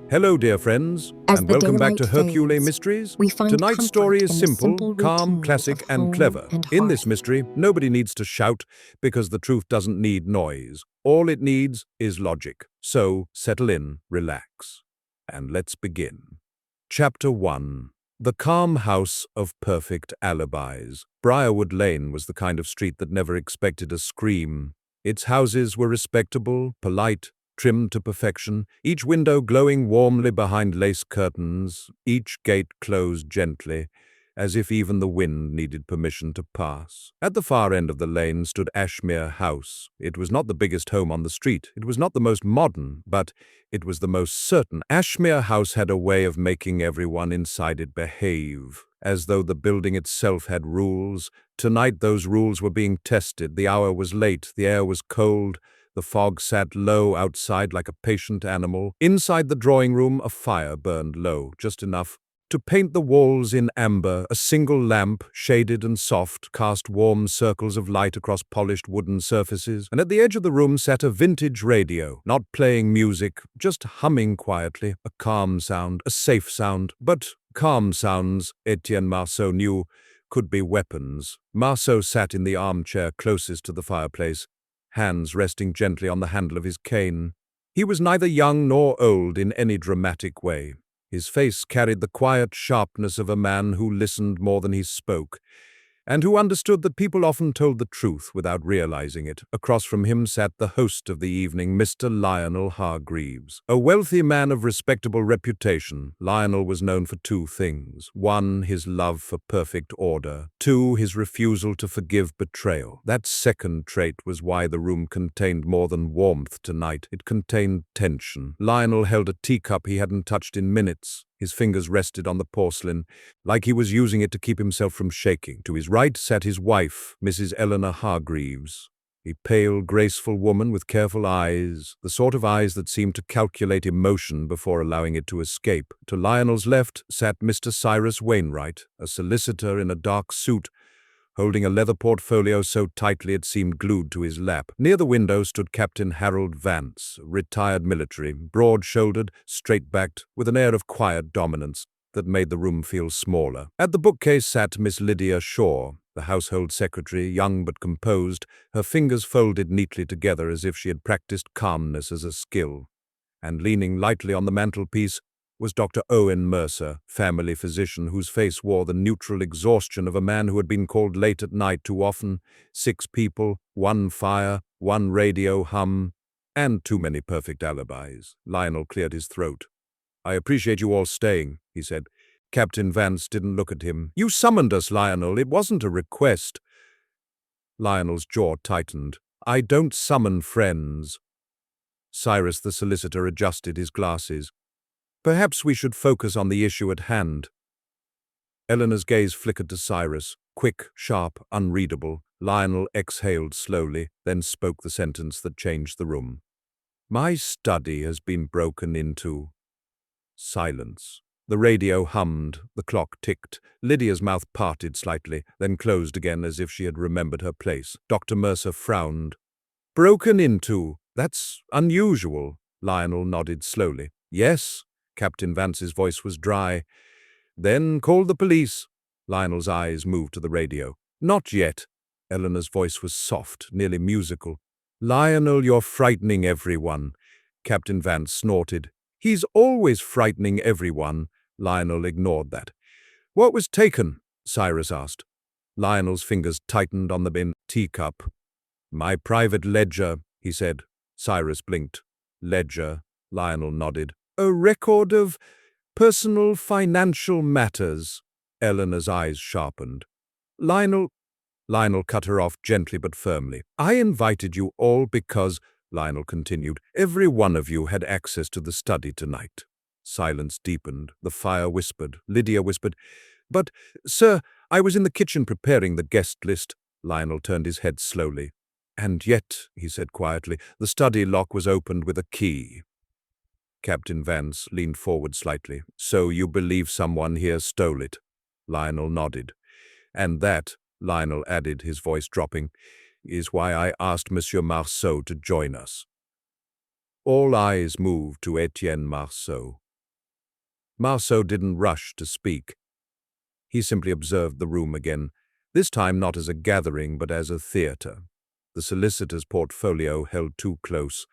Hello, dear friends, As and the welcome back daylight to Hercule fades, Mysteries. we find Tonight's story is comfort in the simple, calm, routines classic, of and home clever. and In this hearth. mystery, nobody needs to shout because the truth doesn't need noise. All it needs is logic. So, settle in, relax, and let's begin. Chapter 1. The Calm House of Perfect Alibis. Briarwood Lane was the kind of street that never expected a scream. Its houses were respectable, polite, trimmed to perfection, each window glowing warmly behind lace curtains, each gate closed gently, as if even the wind needed permission to pass. At the far end of the lane stood Ashmere House. It was not the biggest home on the street. It was not the most modern, but it was the most certain. Ashmere House had a way of making everyone inside it behave, as though the building itself had rules. Tonight those rules were being tested. The hour was late, the air was cold, the fog sat low outside like a patient animal. Inside the drawing room, a fire burned low, just enough to paint the walls in amber. A single lamp, shaded and soft, cast warm circles of light across polished wooden surfaces, and at the edge of the room sat a vintage radio, not playing music, just humming quietly, a calm sound, a safe sound. But calm sounds, Etienne Marceau knew, could be weapons. Marceau sat in the armchair closest to the fireplace, hands resting gently on the handle of his cane. He was neither young nor old in any dramatic way. His face carried the quiet sharpness of a man who listened more than he spoke, and who understood that people often told the truth without realizing it. Across from him sat the host of the evening, Mr. Lionel Hargreaves. A wealthy man of respectable reputation, Lionel was known for two things. One, his love for perfect order. Two, his refusal to forgive betrayal. That second trait was why the room contained more than warmth tonight. It contained tension. Lionel held a teacup he hadn't touched in minutes. His fingers rested on the porcelain, like he was using it to keep himself from shaking. To his right sat his wife, Mrs. Eleanor Hargreaves, a pale, graceful woman with careful eyes, the sort of eyes that seemed to calculate emotion before allowing it to escape. To Lionel's left sat Mr. Cyrus Wainwright, a solicitor in a dark suit, holding a leather portfolio so tightly it seemed glued to his lap. Near the window stood Captain Harold Vance, retired military, broad-shouldered, straight-backed, with an air of quiet dominance that made the room feel smaller. At the bookcase sat Miss Lydia Shaw, the household secretary, young but composed, her fingers folded neatly together as if she had practiced calmness as a skill. And leaning lightly on the mantelpiece was Dr. Owen Mercer, family physician whose face wore the neutral exhaustion of a man who had been called late at night too often, 6 people, 1 fire, 1 radio hum, and too many perfect alibis. Lionel cleared his throat. "I appreciate you all staying," he said. Captain Vance didn't look at him. "You summoned us, Lionel. It wasn't a request." Lionel's jaw tightened. "I don't summon friends." Cyrus the solicitor adjusted his glasses. "Perhaps we should focus on the issue at hand." Eleanor's gaze flickered to Cyrus, quick, sharp, unreadable. Lionel exhaled slowly, then spoke the sentence that changed the room. "My study has been broken into." Silence. The radio hummed, the clock ticked. Lydia's mouth parted slightly, then closed again as if she had remembered her place. Dr. Mercer frowned. "Broken into? That's unusual." Lionel nodded slowly. "Yes." Captain Vance's voice was dry. "Then call the police." Lionel's eyes moved to the radio. "Not yet." Eleanor's voice was soft, nearly musical. "Lionel, you're frightening everyone." Captain Vance snorted. "He's always frightening everyone." Lionel ignored that. "What was taken?" Cyrus asked. Lionel's fingers tightened on the teacup. "My private ledger," he said. Cyrus blinked. "Ledger?" Lionel nodded. "A record of personal financial matters." Eleanor's eyes sharpened. Lionel cut her off gently but firmly. "I invited you all because," Lionel continued, "every one of you had access to the study tonight." Silence deepened. The fire whispered. Lydia whispered, "But, sir, I was in the kitchen preparing the guest list." Lionel turned his head slowly. "And yet," he said quietly, "the study lock was opened with a key." Captain Vance leaned forward slightly. "So you believe someone here stole it?" Lionel nodded. "And that," Lionel added, his voice dropping, "is why I asked Monsieur Marceau to join us." All eyes moved to Etienne Marceau. Marceau didn't rush to speak. He simply observed the room again, this time not as a gathering but as a theatre. The solicitor's portfolio held too close,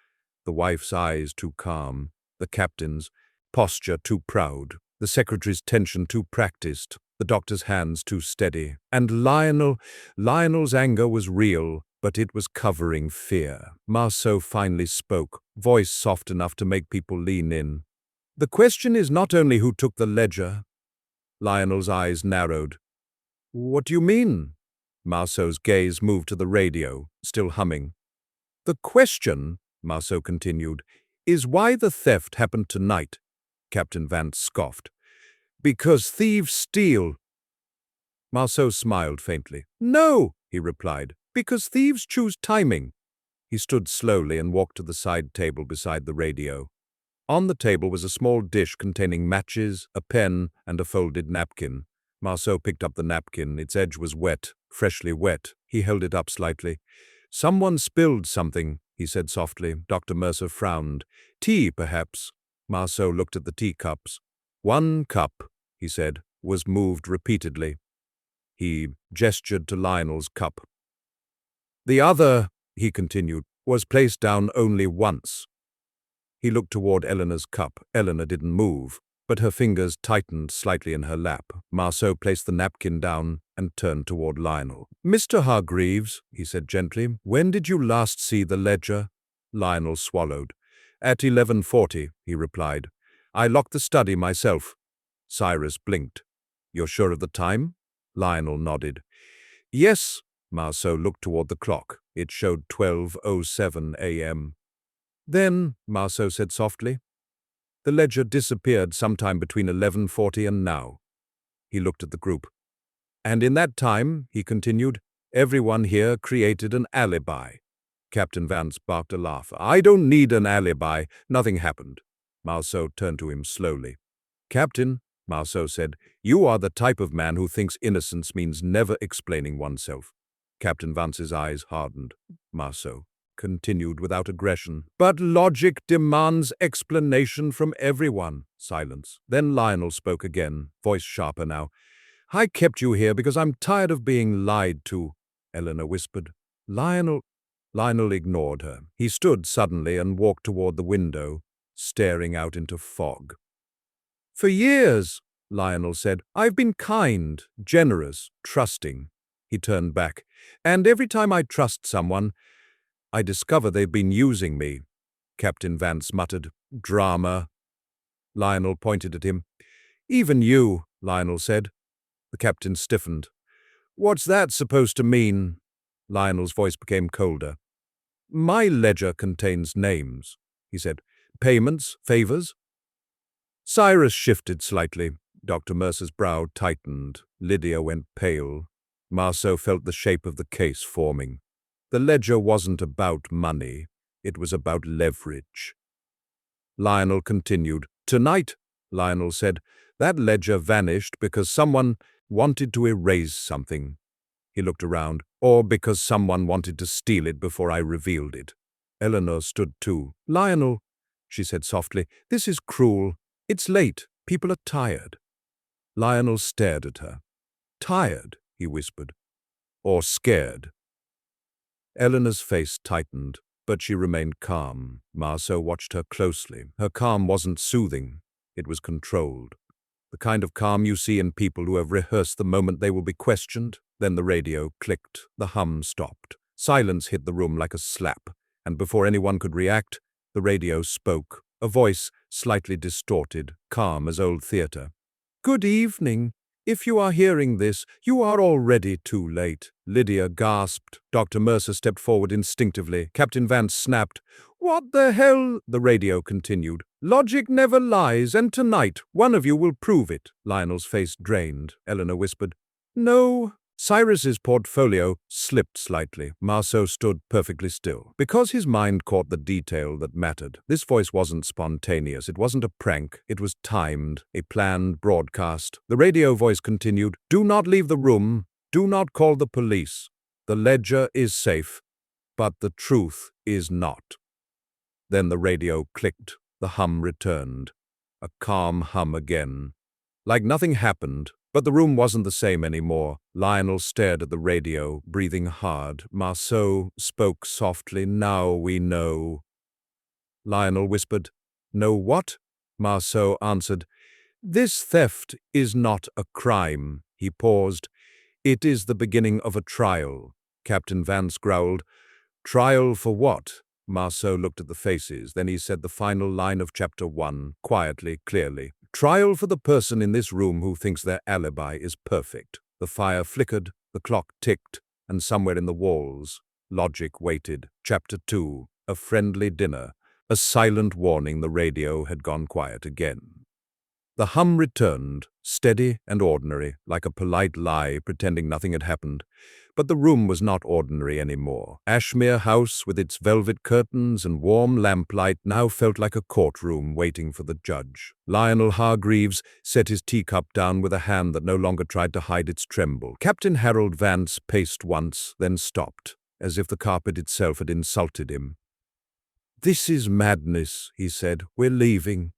the wife's eyes too calm, the captain's posture too proud, the secretary's tension too practiced, the doctor's hands too steady. And Lionel's anger was real, but it was covering fear. Marceau finally spoke, voice soft enough to make people lean in. "The question is not only who took the ledger." Lionel's eyes narrowed. "What do you mean?" Marceau's gaze moved to the radio, still humming. "The question," Marceau continued, "is why the theft happened tonight." Captain Vance scoffed. "Because thieves steal." Marceau smiled faintly. "No," he replied, "because thieves choose timing." He stood slowly and walked to the side table beside the radio. On the table was a small dish containing matches, a pen, and a folded napkin. Marceau picked up the napkin. Its edge was wet, freshly wet. He held it up slightly. "Someone spilled something," he said softly. Dr. Mercer frowned. "Tea, perhaps." Marceau looked at the teacups. "One cup," he said, "was moved repeatedly." He gestured to Lionel's cup. "The other," he continued, "was placed down only once." He looked toward Eleanor's cup. Eleanor didn't move, but her fingers tightened slightly in her lap. Marceau placed the napkin down and turned toward Lionel. "Mr. Hargreaves," he said gently, "when did you last see the ledger?" Lionel swallowed. "At 11:40, he replied. "I locked the study myself." Cyrus blinked. "You're sure of the time?" Lionel nodded. "Yes." Marceau looked toward the clock. It showed 12:07 a.m. "Then," Marceau said softly, "the ledger disappeared sometime between 11:40 and now." He looked at the group. "And in that time," he continued, "everyone here created an alibi." Captain Vance barked a laugh. "I don't need an alibi. Nothing happened." Marceau turned to him slowly. "Captain," Marceau said, "you are the type of man who thinks innocence means never explaining oneself." Captain Vance's eyes hardened. Marceau continued without aggression. "But logic demands explanation from everyone." Silence. Then Lionel spoke again, voice sharper now. "I kept you here because I'm tired of being lied to," Eleanor whispered. Lionel ignored her. He stood suddenly and walked toward the window, staring out into fog. "For years," Lionel said, "I've been kind, generous, trusting." He turned back. "And every time I trust someone, I discover they've been using me." Captain Vance muttered. "Drama." Lionel pointed at him. "Even you," Lionel said. The captain stiffened. "What's that supposed to mean?" Lionel's voice became colder. "My ledger contains names," he said. "Payments, favors." Cyrus shifted slightly. Dr. Mercer's brow tightened. Lydia went pale. Marceau felt the shape of the case forming. The ledger wasn't about money. It was about leverage. Lionel continued. "Tonight," Lionel said, "that ledger vanished because someone wanted to erase something." He looked around. "Or because someone wanted to steal it before I revealed it." Eleanor stood too. "Lionel," she said softly, "this is cruel. It's late. People are tired." Lionel stared at her. "Tired," he whispered. "Or scared?" Eleanor's face tightened, but she remained calm. Marceau watched her closely. Her calm wasn't soothing. It was controlled. The kind of calm you see in people who have rehearsed the moment they will be questioned. Then the radio clicked. The hum stopped. Silence hit the room like a slap, and before anyone could react, the radio spoke. A voice, slightly distorted, calm as old theatre. "Good evening. If you are hearing this, you are already too late." Lydia gasped. Dr. Mercer stepped forward instinctively. Captain Vance snapped. "What the hell?" The radio continued. "Logic never lies, and tonight one of you will prove it." Lionel's face drained. Eleanor whispered, "No." Cyrus's portfolio slipped slightly. Marceau stood perfectly still, because his mind caught the detail that mattered. This voice wasn't spontaneous. It wasn't a prank. It was timed, a planned broadcast. The radio voice continued, "Do not leave the room. Do not call the police. The ledger is safe, but the truth is not." Then the radio clicked. The hum returned. a calm hum again. Like nothing happened, but the room wasn't the same anymore. Lionel stared at the radio, breathing hard. Marceau spoke softly. "Now we know." Lionel whispered. "Know what?" Marceau answered. "This theft is not a crime." He paused. "It is the beginning of a trial." Captain Vance growled. "Trial for what?" Marceau looked at the faces. Then he said the final line of chapter 1, quietly, clearly. "Trial for the person in this room who thinks their alibi is perfect." The fire flickered, the clock ticked, and somewhere in the walls, logic waited. Chapter 2, a friendly dinner. A silent warning the radio had gone quiet again. The hum returned, steady and ordinary, like a polite lie pretending nothing had happened. But the room was not ordinary anymore. Ashmere House, with its velvet curtains and warm lamplight, now felt like a courtroom waiting for the judge. Lionel Hargreaves set his teacup down with a hand that no longer tried to hide its tremble. Captain Harold Vance paced once, then stopped, as if the carpet itself had insulted him. "This is madness," he said. "We're leaving."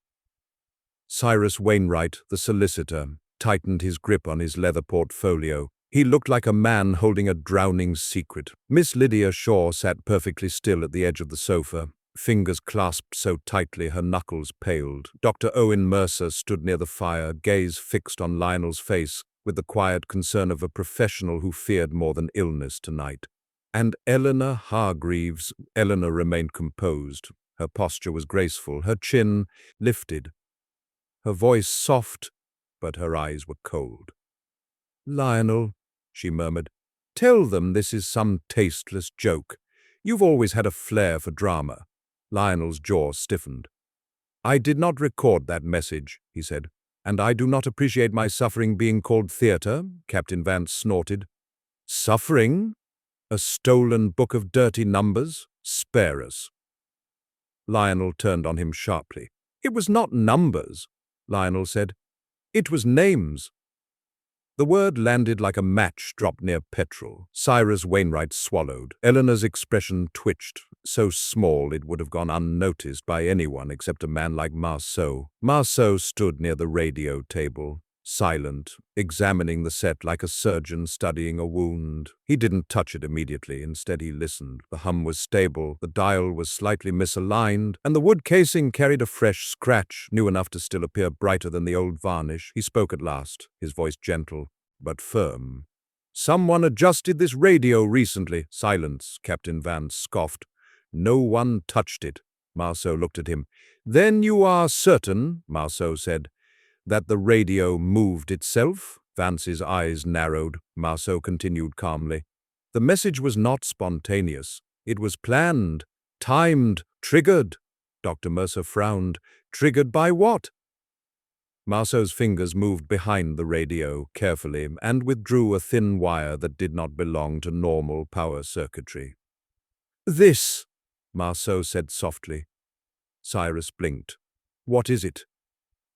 Cyrus Wainwright, the solicitor, tightened his grip on his leather portfolio. He looked like a man holding a drowning secret. Miss Lydia Shaw sat perfectly still at the edge of the sofa, fingers clasped so tightly her knuckles paled. Dr. Owen Mercer stood near the fire, gaze fixed on Lionel's face, with the quiet concern of a professional who feared more than illness tonight. And Eleanor Hargreaves. Eleanor remained composed. Her posture was graceful, her chin lifted, her voice soft, but her eyes were cold. "Lionel," she murmured, "tell them this is some tasteless joke. You've always had a flair for drama." Lionel's jaw stiffened. "I did not record that message," he said. "And I do not appreciate my suffering being called theatre," Captain Vance snorted. "Suffering? A stolen book of dirty numbers? Spare us." Lionel turned on him sharply. "It was not numbers," Lionel said. "It was names." The word landed like a match dropped near petrol. Cyrus Wainwright swallowed. Eleanor's expression twitched, so small it would have gone unnoticed by anyone except a man like Marceau. Marceau stood near the radio table, silent, examining the set like a surgeon studying a wound. He didn't touch it immediately. Instead, he listened. The hum was stable, the dial was slightly misaligned, and the wood casing carried a fresh scratch, new enough to still appear brighter than the old varnish. He spoke at last, his voice gentle but firm. "Someone adjusted this radio recently." "Silence," Captain Vance scoffed. "No one touched it." Marceau looked at him. "Then you are certain," Marceau said, "that the radio moved itself?" Vance's eyes narrowed. Marceau continued calmly. "The message was not spontaneous. It was planned, timed, triggered." Dr. Mercer frowned. "Triggered by what?" Marceau's fingers moved behind the radio carefully and withdrew a thin wire that did not belong to normal power circuitry. "This," Marceau said softly. Cyrus blinked. "What is it?"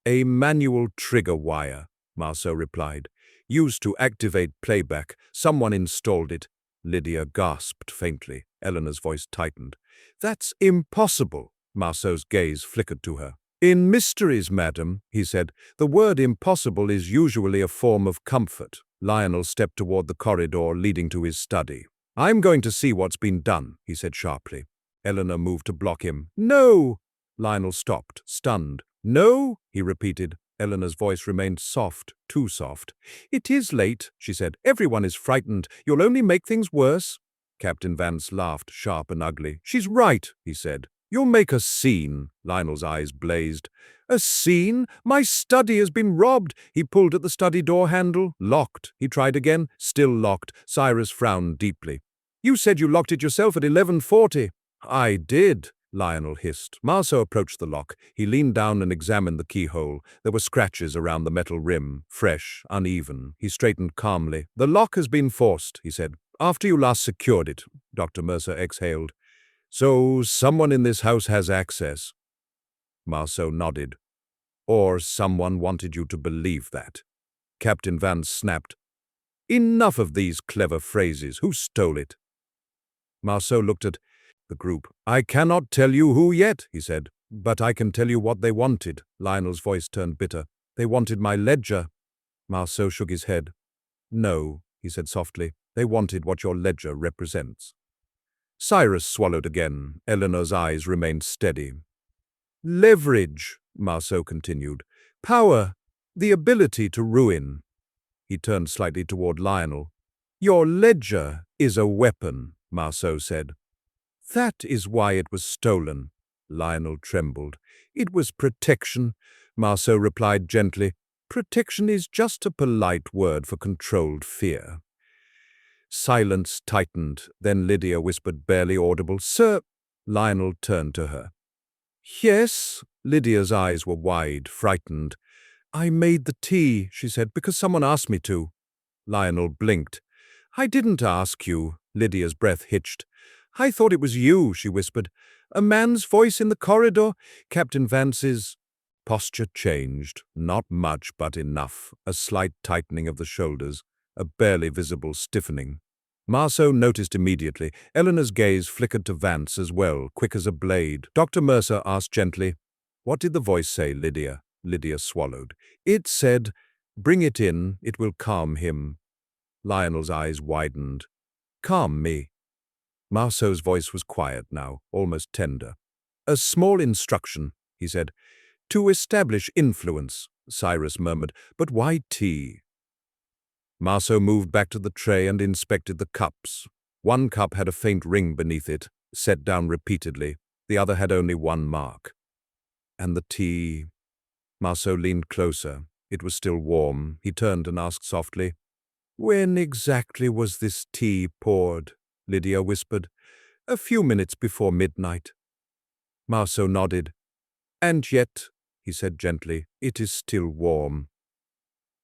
"A manual trigger wire," Marceau replied. "Used to activate playback. Someone installed it." Lydia gasped faintly. Eleanor's voice tightened. "That's impossible." Marceau's gaze flickered to her. "In mysteries, madam," he said, "the word impossible is usually a form of comfort." Lionel stepped toward the corridor leading to his study. "I'm going to see what's been done," he said sharply. Eleanor moved to block him. "No!" Lionel stopped, stunned. "No?" he repeated. Eleanor's voice remained soft, too soft. "It is late," she said. "Everyone is frightened. You'll only make things worse." Captain Vance laughed, sharp and ugly. "She's right," he said. "You'll make a scene." Lionel's eyes blazed. "A scene? My study has been robbed." He pulled at the study door handle. Locked. He tried again. Still locked. Cyrus frowned deeply. "You said you locked it yourself at 11:40. "I did," Lionel hissed. Marceau approached the lock. He leaned down and examined the keyhole. There were scratches around the metal rim, fresh, uneven. He straightened calmly. "The lock has been forced," he said. "After you last secured it." Dr. Mercer exhaled. "So someone in this house has access." Marceau nodded. "Or someone wanted you to believe that." Captain Vance snapped. "Enough of these clever phrases. Who stole it?" Marceau looked at the group. "I cannot tell you who yet," he said. But I can tell you what they wanted. Lionel's voice turned bitter. They wanted my ledger. Marceau shook his head. No, he said softly. They wanted what your ledger represents. Cyrus swallowed again. Eleanor's eyes remained steady. Leverage, Marceau continued. Power, the ability to ruin. He turned slightly toward Lionel. Your ledger is a weapon, Marceau said. That is why it was stolen. Lionel trembled. It was protection, Marceau replied gently. Protection is just a polite word for controlled fear. Silence tightened. Then Lydia whispered, barely audible, Sir. Lionel turned to her. Yes? Lydia's eyes were wide, frightened. I made the tea, she said, because someone asked me to. Lionel blinked. I didn't ask you. Lydia's breath hitched. I thought it was you, she whispered. A man's voice in the corridor. Captain Vance's posture changed. Not much, but enough. A slight tightening of the shoulders, a barely visible stiffening. Marceau noticed immediately. Eleanor's gaze flickered to Vance as well, quick as a blade. Dr. Mercer asked gently, What did the voice say, Lydia? Lydia swallowed. It said, Bring it in, it will calm him. Lionel's eyes widened. Calm me. Marceau's voice was quiet now, almost tender. A small instruction, he said. To establish influence, Cyrus murmured. But why tea? Marceau moved back to the tray and inspected the cups. One cup had a faint ring beneath it, set down repeatedly. The other had only one mark. And the tea? Marceau leaned closer. It was still warm. He turned and asked softly, When exactly was this tea poured? Lydia whispered. A few minutes before midnight. Marceau nodded. And yet, he said gently, it is still warm.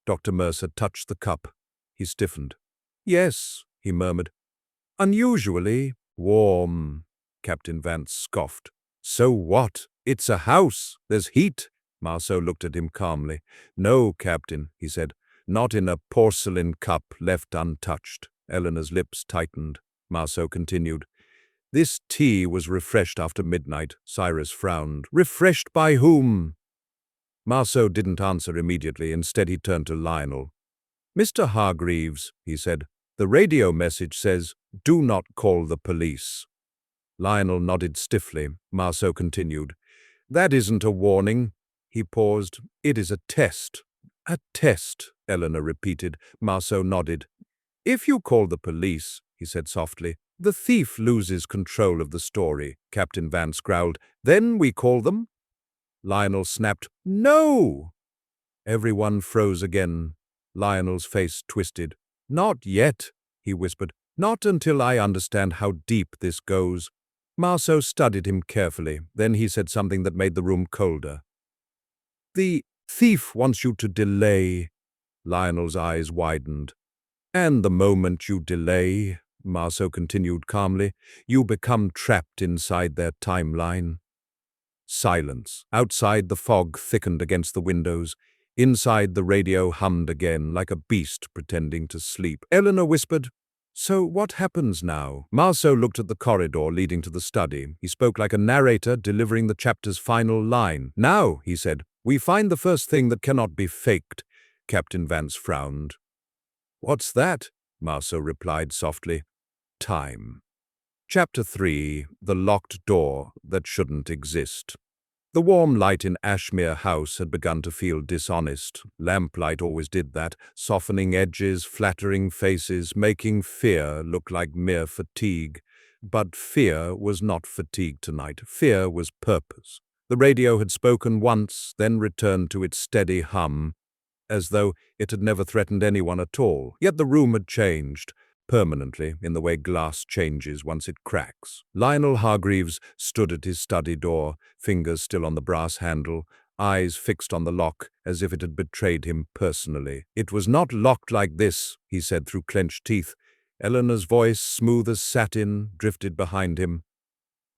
Dr. Mercer touched the cup. He stiffened. Yes, he murmured. Unusually warm, Captain Vance scoffed. So what? It's a house. There's heat. Marceau looked at him calmly. No, Captain, he said. Not in a porcelain cup left untouched. Eleanor's lips tightened. Marceau continued. This tea was refreshed after midnight. Cyrus frowned. Refreshed by whom? Marceau didn't answer immediately. Instead, he turned to Lionel. Mr. Hargreaves, he said, the radio message says, do not call the police. Lionel nodded stiffly. Marceau continued. That isn't a warning. He paused. It is a test. A test, Eleanor repeated. Marceau nodded. If you call the police, he said softly, the thief loses control of the story, Captain Vance growled. Then we call them? Lionel snapped, No! Everyone froze again. Lionel's face twisted. Not yet, he whispered. Not until I understand how deep this goes. Marceau studied him carefully. Then he said something that made the room colder. The thief wants you to delay. Lionel's eyes widened. And the moment you delay, Marceau continued calmly, you become trapped inside their timeline. Silence. Outside, the fog thickened against the windows. Inside, the radio hummed again, like a beast pretending to sleep. Eleanor whispered, So what happens now? Marceau looked at the corridor leading to the study. He spoke like a narrator delivering the chapter's final line. Now, he said, we find the first thing that cannot be faked. Captain Vance frowned. What's that? Marceau replied softly. Time. Chapter 3. The Locked Door That Shouldn't Exist. The warm light in Ashmere House had begun to feel dishonest. Lamplight always did that, softening edges, flattering faces, making fear look like mere fatigue. But fear was not fatigue tonight. Fear was purpose. The radio had spoken once, then returned to its steady hum, as though it had never threatened anyone at all. Yet the room had changed, permanently, in the way glass changes once it cracks. Lionel Hargreaves stood at his study door, fingers still on the brass handle, eyes fixed on the lock as if it had betrayed him personally. It was not locked like this, he said through clenched teeth. Eleanor's voice, smooth as satin, drifted behind him.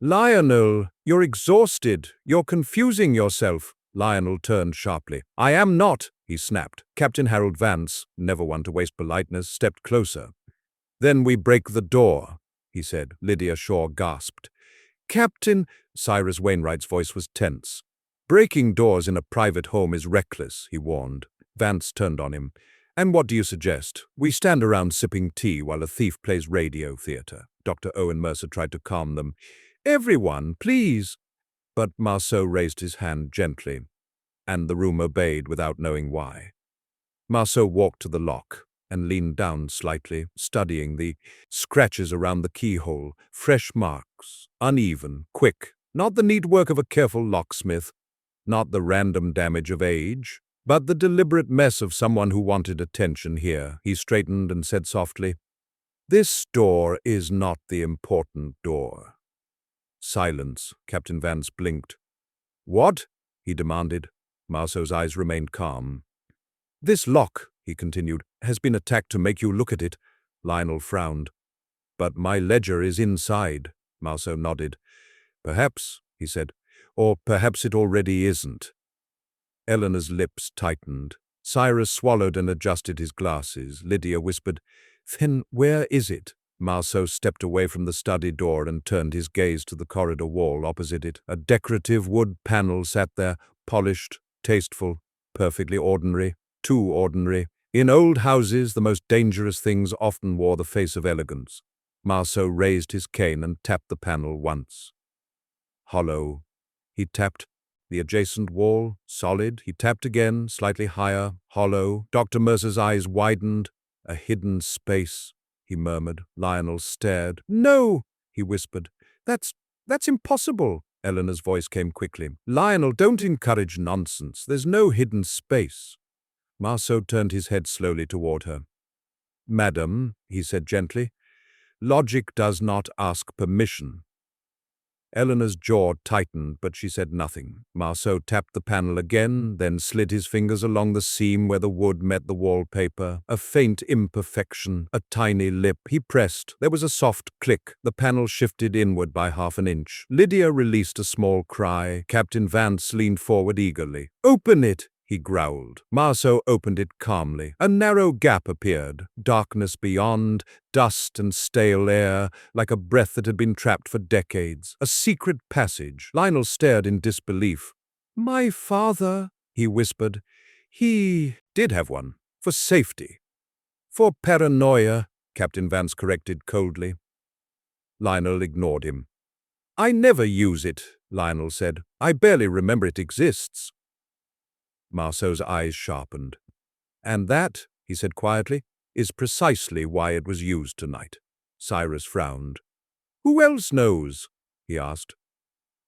Lionel, you're exhausted. You're confusing yourself. Lionel turned sharply. I am not, he snapped. Captain Harold Vance, never one to waste politeness, stepped closer. Then we break the door, he said. Lydia Shaw gasped. Captain, Cyrus Wainwright's voice was tense. Breaking doors in a private home is reckless, he warned. Vance turned on him. And what do you suggest? We stand around sipping tea while a thief plays radio theater. Dr. Owen Mercer tried to calm them. Everyone, please. But Marceau raised his hand gently, and the room obeyed without knowing why. Marceau walked to the lock and leaned down slightly, studying the scratches around the keyhole, fresh marks, uneven, quick, not the neat work of a careful locksmith, not the random damage of age, but the deliberate mess of someone who wanted attention here. He straightened and said softly, "This door is not the important door." Silence. Captain Vance blinked. "What?" he demanded. Marceau's eyes remained calm. "This lock," he continued, "has been attacked to make you look at it." Lionel frowned. "But my ledger is inside." Marceau nodded. "Perhaps," he said, "or perhaps it already isn't." Eleanor's lips tightened. Cyrus swallowed and adjusted his glasses. Lydia whispered, "Then where is it?" Marceau stepped away from the study door and turned his gaze to the corridor wall opposite it. A decorative wood panel sat there, polished, tasteful, perfectly ordinary, too ordinary. In old houses, the most dangerous things often wore the face of elegance. Marceau raised his cane and tapped the panel once. Hollow. He tapped. The adjacent wall, solid. He tapped again, slightly higher, hollow. Dr. Mercer's eyes widened. "A hidden space," he murmured. Lionel stared. "No," he whispered. That's impossible." Eleanor's voice came quickly. "Lionel, don't encourage nonsense. There's no hidden space." Marceau turned his head slowly toward her. "Madam," he said gently, "logic does not ask permission." Eleanor's jaw tightened, but she said nothing. Marceau tapped the panel again, then slid his fingers along the seam where the wood met the wallpaper. A faint imperfection, a tiny lip. He pressed. There was a soft click. The panel shifted inward by half an inch. Lydia released a small cry. Captain Vance leaned forward eagerly. "Open it!" he growled. Marceau opened it calmly. A narrow gap appeared. Darkness beyond, dust and stale air, like a breath that had been trapped for decades. A secret passage. Lionel stared in disbelief. "My father," he whispered. "He did have one. For safety." "For paranoia," Captain Vance corrected coldly. Lionel ignored him. "I never use it," Lionel said. "I barely remember it exists." Marceau's eyes sharpened. "And that," he said quietly, "is precisely why it was used tonight." Cyrus frowned. "Who else knows?" he asked.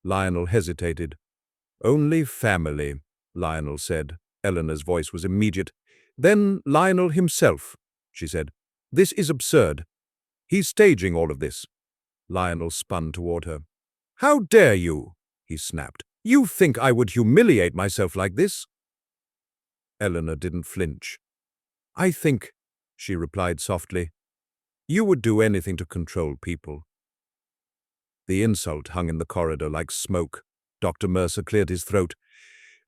Lionel hesitated. "Only family," Lionel said. Eleanor's voice was immediate. "Then Lionel himself," she said. "This is absurd. He's staging all of this." Lionel spun toward her. "How dare you?" he snapped. "You think I would humiliate myself like this?" Eleanor didn't flinch. "I think," she replied softly, "you would do anything to control people." The insult hung in the corridor like smoke. Dr. Mercer cleared his throat.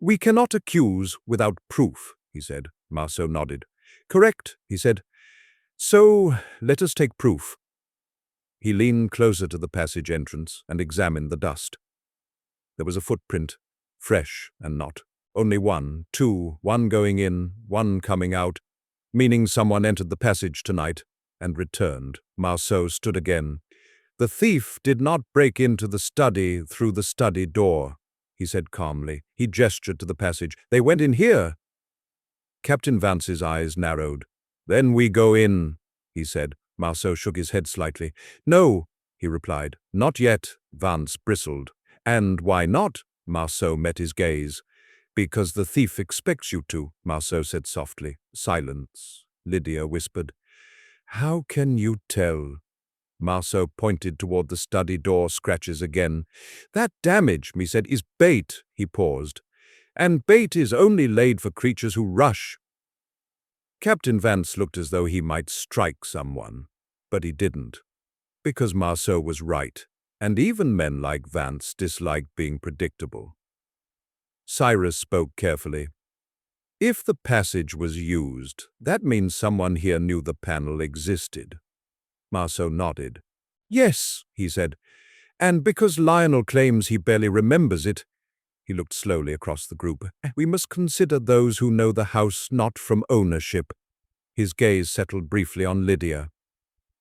"We cannot accuse without proof," he said. Marceau nodded. "Correct," he said. "So let us take proof." He leaned closer to the passage entrance and examined the dust. There was a footprint, fresh and not. Only one, two, one going in, one coming out, meaning someone entered the passage tonight and returned. Marceau stood again. "The thief did not break into the study through the study door," he said calmly. He gestured to the passage. "They went in here." Captain Vance's eyes narrowed. "Then we go in," he said. Marceau shook his head slightly. "No," he replied. "Not yet." Vance bristled. "And why not?" Marceau met his gaze. "Because the thief expects you to," Marceau said softly. Silence. Lydia whispered, "How can you tell?" Marceau pointed toward the study door scratches again. "That damage," he said, "is bait." He paused. "And bait is only laid for creatures who rush." Captain Vance looked as though he might strike someone, but he didn't. Because Marceau was right, and even men like Vance disliked being predictable. Cyrus spoke carefully. "If the passage was used, that means someone here knew the panel existed." Marceau nodded. "Yes," he said, And because Lionel claims he barely remembers it, he looked slowly across the group, we must consider those who know the house not from ownership. His gaze settled briefly on Lydia.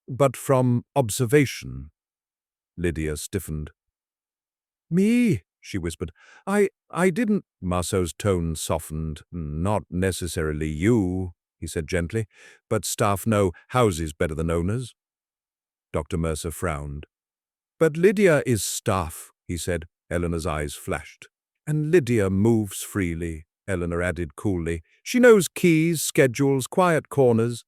But from observation. Lydia stiffened. Me, she whispered. I didn't. Marceau's tone softened. Not necessarily you, he said gently, but staff know houses better than owners. Dr. Mercer frowned. But Lydia is staff, he said. Eleanor's eyes flashed. And Lydia moves freely, Eleanor added coolly. She knows keys, schedules, quiet corners.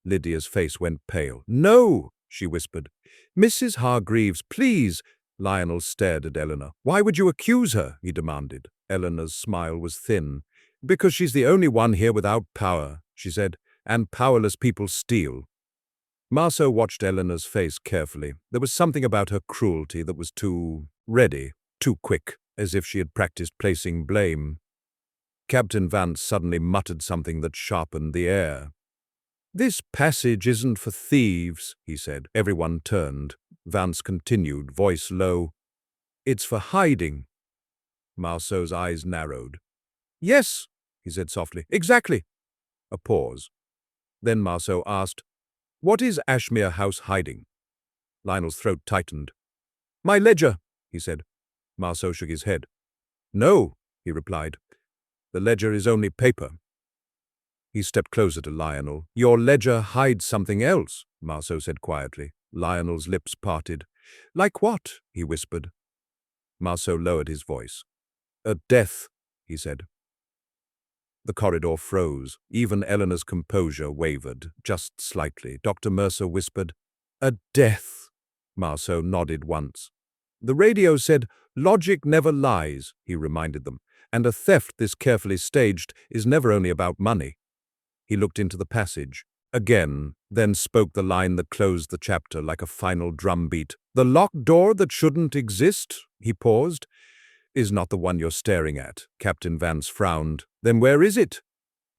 Lydia's face went pale. No, she whispered. Mrs. Hargreaves, please. Lionel stared at Eleanor. Why would you accuse her? He demanded. Eleanor's smile was thin. Because she's the only one here without power, she said, and powerless people steal. Marceau watched Eleanor's face carefully. There was something about her cruelty that was too ready, too quick, as if she had practiced placing blame. Captain Vance suddenly muttered something that sharpened the air. This passage isn't for thieves, he said. Everyone turned. Vance continued, voice low. It's for hiding. Marceau's eyes narrowed. Yes, he said softly. Exactly. A pause. Then Marceau asked, What is Ashmere House hiding? Lionel's throat tightened. My ledger, he said. Marceau shook his head. No, he replied. The ledger is only paper. He stepped closer to Lionel. Your ledger hides something else, Marceau said quietly. Lionel's lips parted. Like what? He whispered. Marceau lowered his voice. A death, he said. The corridor froze. Even Eleanor's composure wavered, just slightly. Dr. Mercer whispered, A death. Marceau nodded once. The radio said, Logic never lies, he reminded them, and a theft this carefully staged is never only about money. He looked into the passage. Again, then spoke the line that closed the chapter like a final drumbeat. The locked door that shouldn't exist, he paused, is not the one you're staring at. Captain Vance frowned. Then where is it?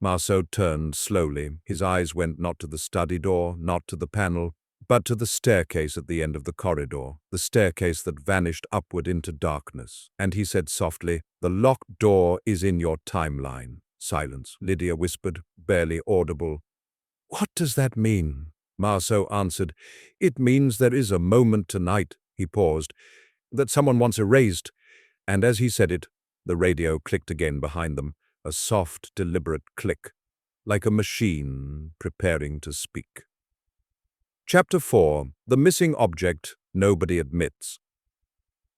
Marceau turned slowly. His eyes went not to the study door, not to the panel, but to the staircase at the end of the corridor, the staircase that vanished upward into darkness. And he said softly, The locked door is in your timeline. Silence. Lydia whispered, barely audible. What does that mean? Marceau answered. It means there is a moment tonight, he paused, that someone wants erased. And as he said it, the radio clicked again behind them, a soft, deliberate click, like a machine preparing to speak. Chapter 4. The Missing Object Nobody Admits.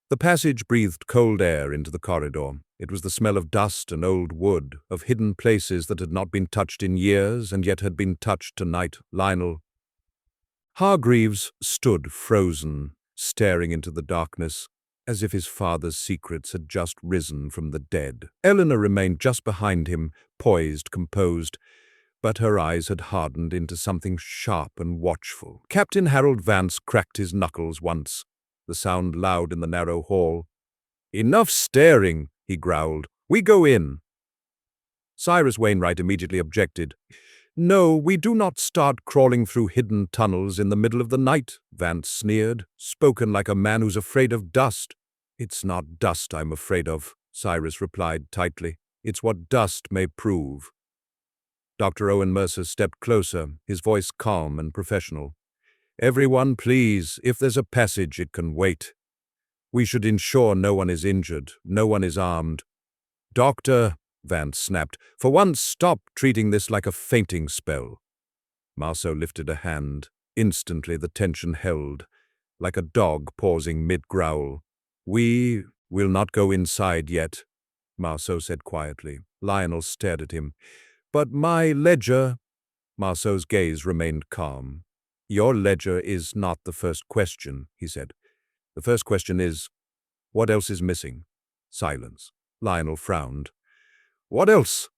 The passage breathed cold air into the corridor. It was the smell of dust and old wood, of hidden places that had not been touched in years and yet had been touched tonight. Lionel Hargreaves stood frozen, staring into the darkness, as if his father's secrets had just risen from the dead. Eleanor remained just behind him, poised, composed, but her eyes had hardened into something sharp and watchful. Captain Harold Vance cracked his knuckles once, the sound loud in the narrow hall. Enough staring, he growled. We go in. Cyrus Wainwright immediately objected. No, we do not start crawling through hidden tunnels in the middle of the night, Vance sneered, spoken like a man who's afraid of dust. It's not dust I'm afraid of, Cyrus replied tightly. It's what dust may prove. Dr. Owen Mercer stepped closer, his voice calm and professional. Everyone, please, if there's a passage, it can wait. We should ensure no one is injured, no one is armed. Doctor, Vance snapped, for once stop treating this like a fainting spell. Marceau lifted a hand. Instantly the tension held, like a dog pausing mid-growl. We will not go inside yet, Marceau said quietly. Lionel stared at him. But my ledger... Marceau's gaze remained calm. Your ledger is not the first question, he said. The first question is, what else is missing? Silence. Lionel frowned. What else?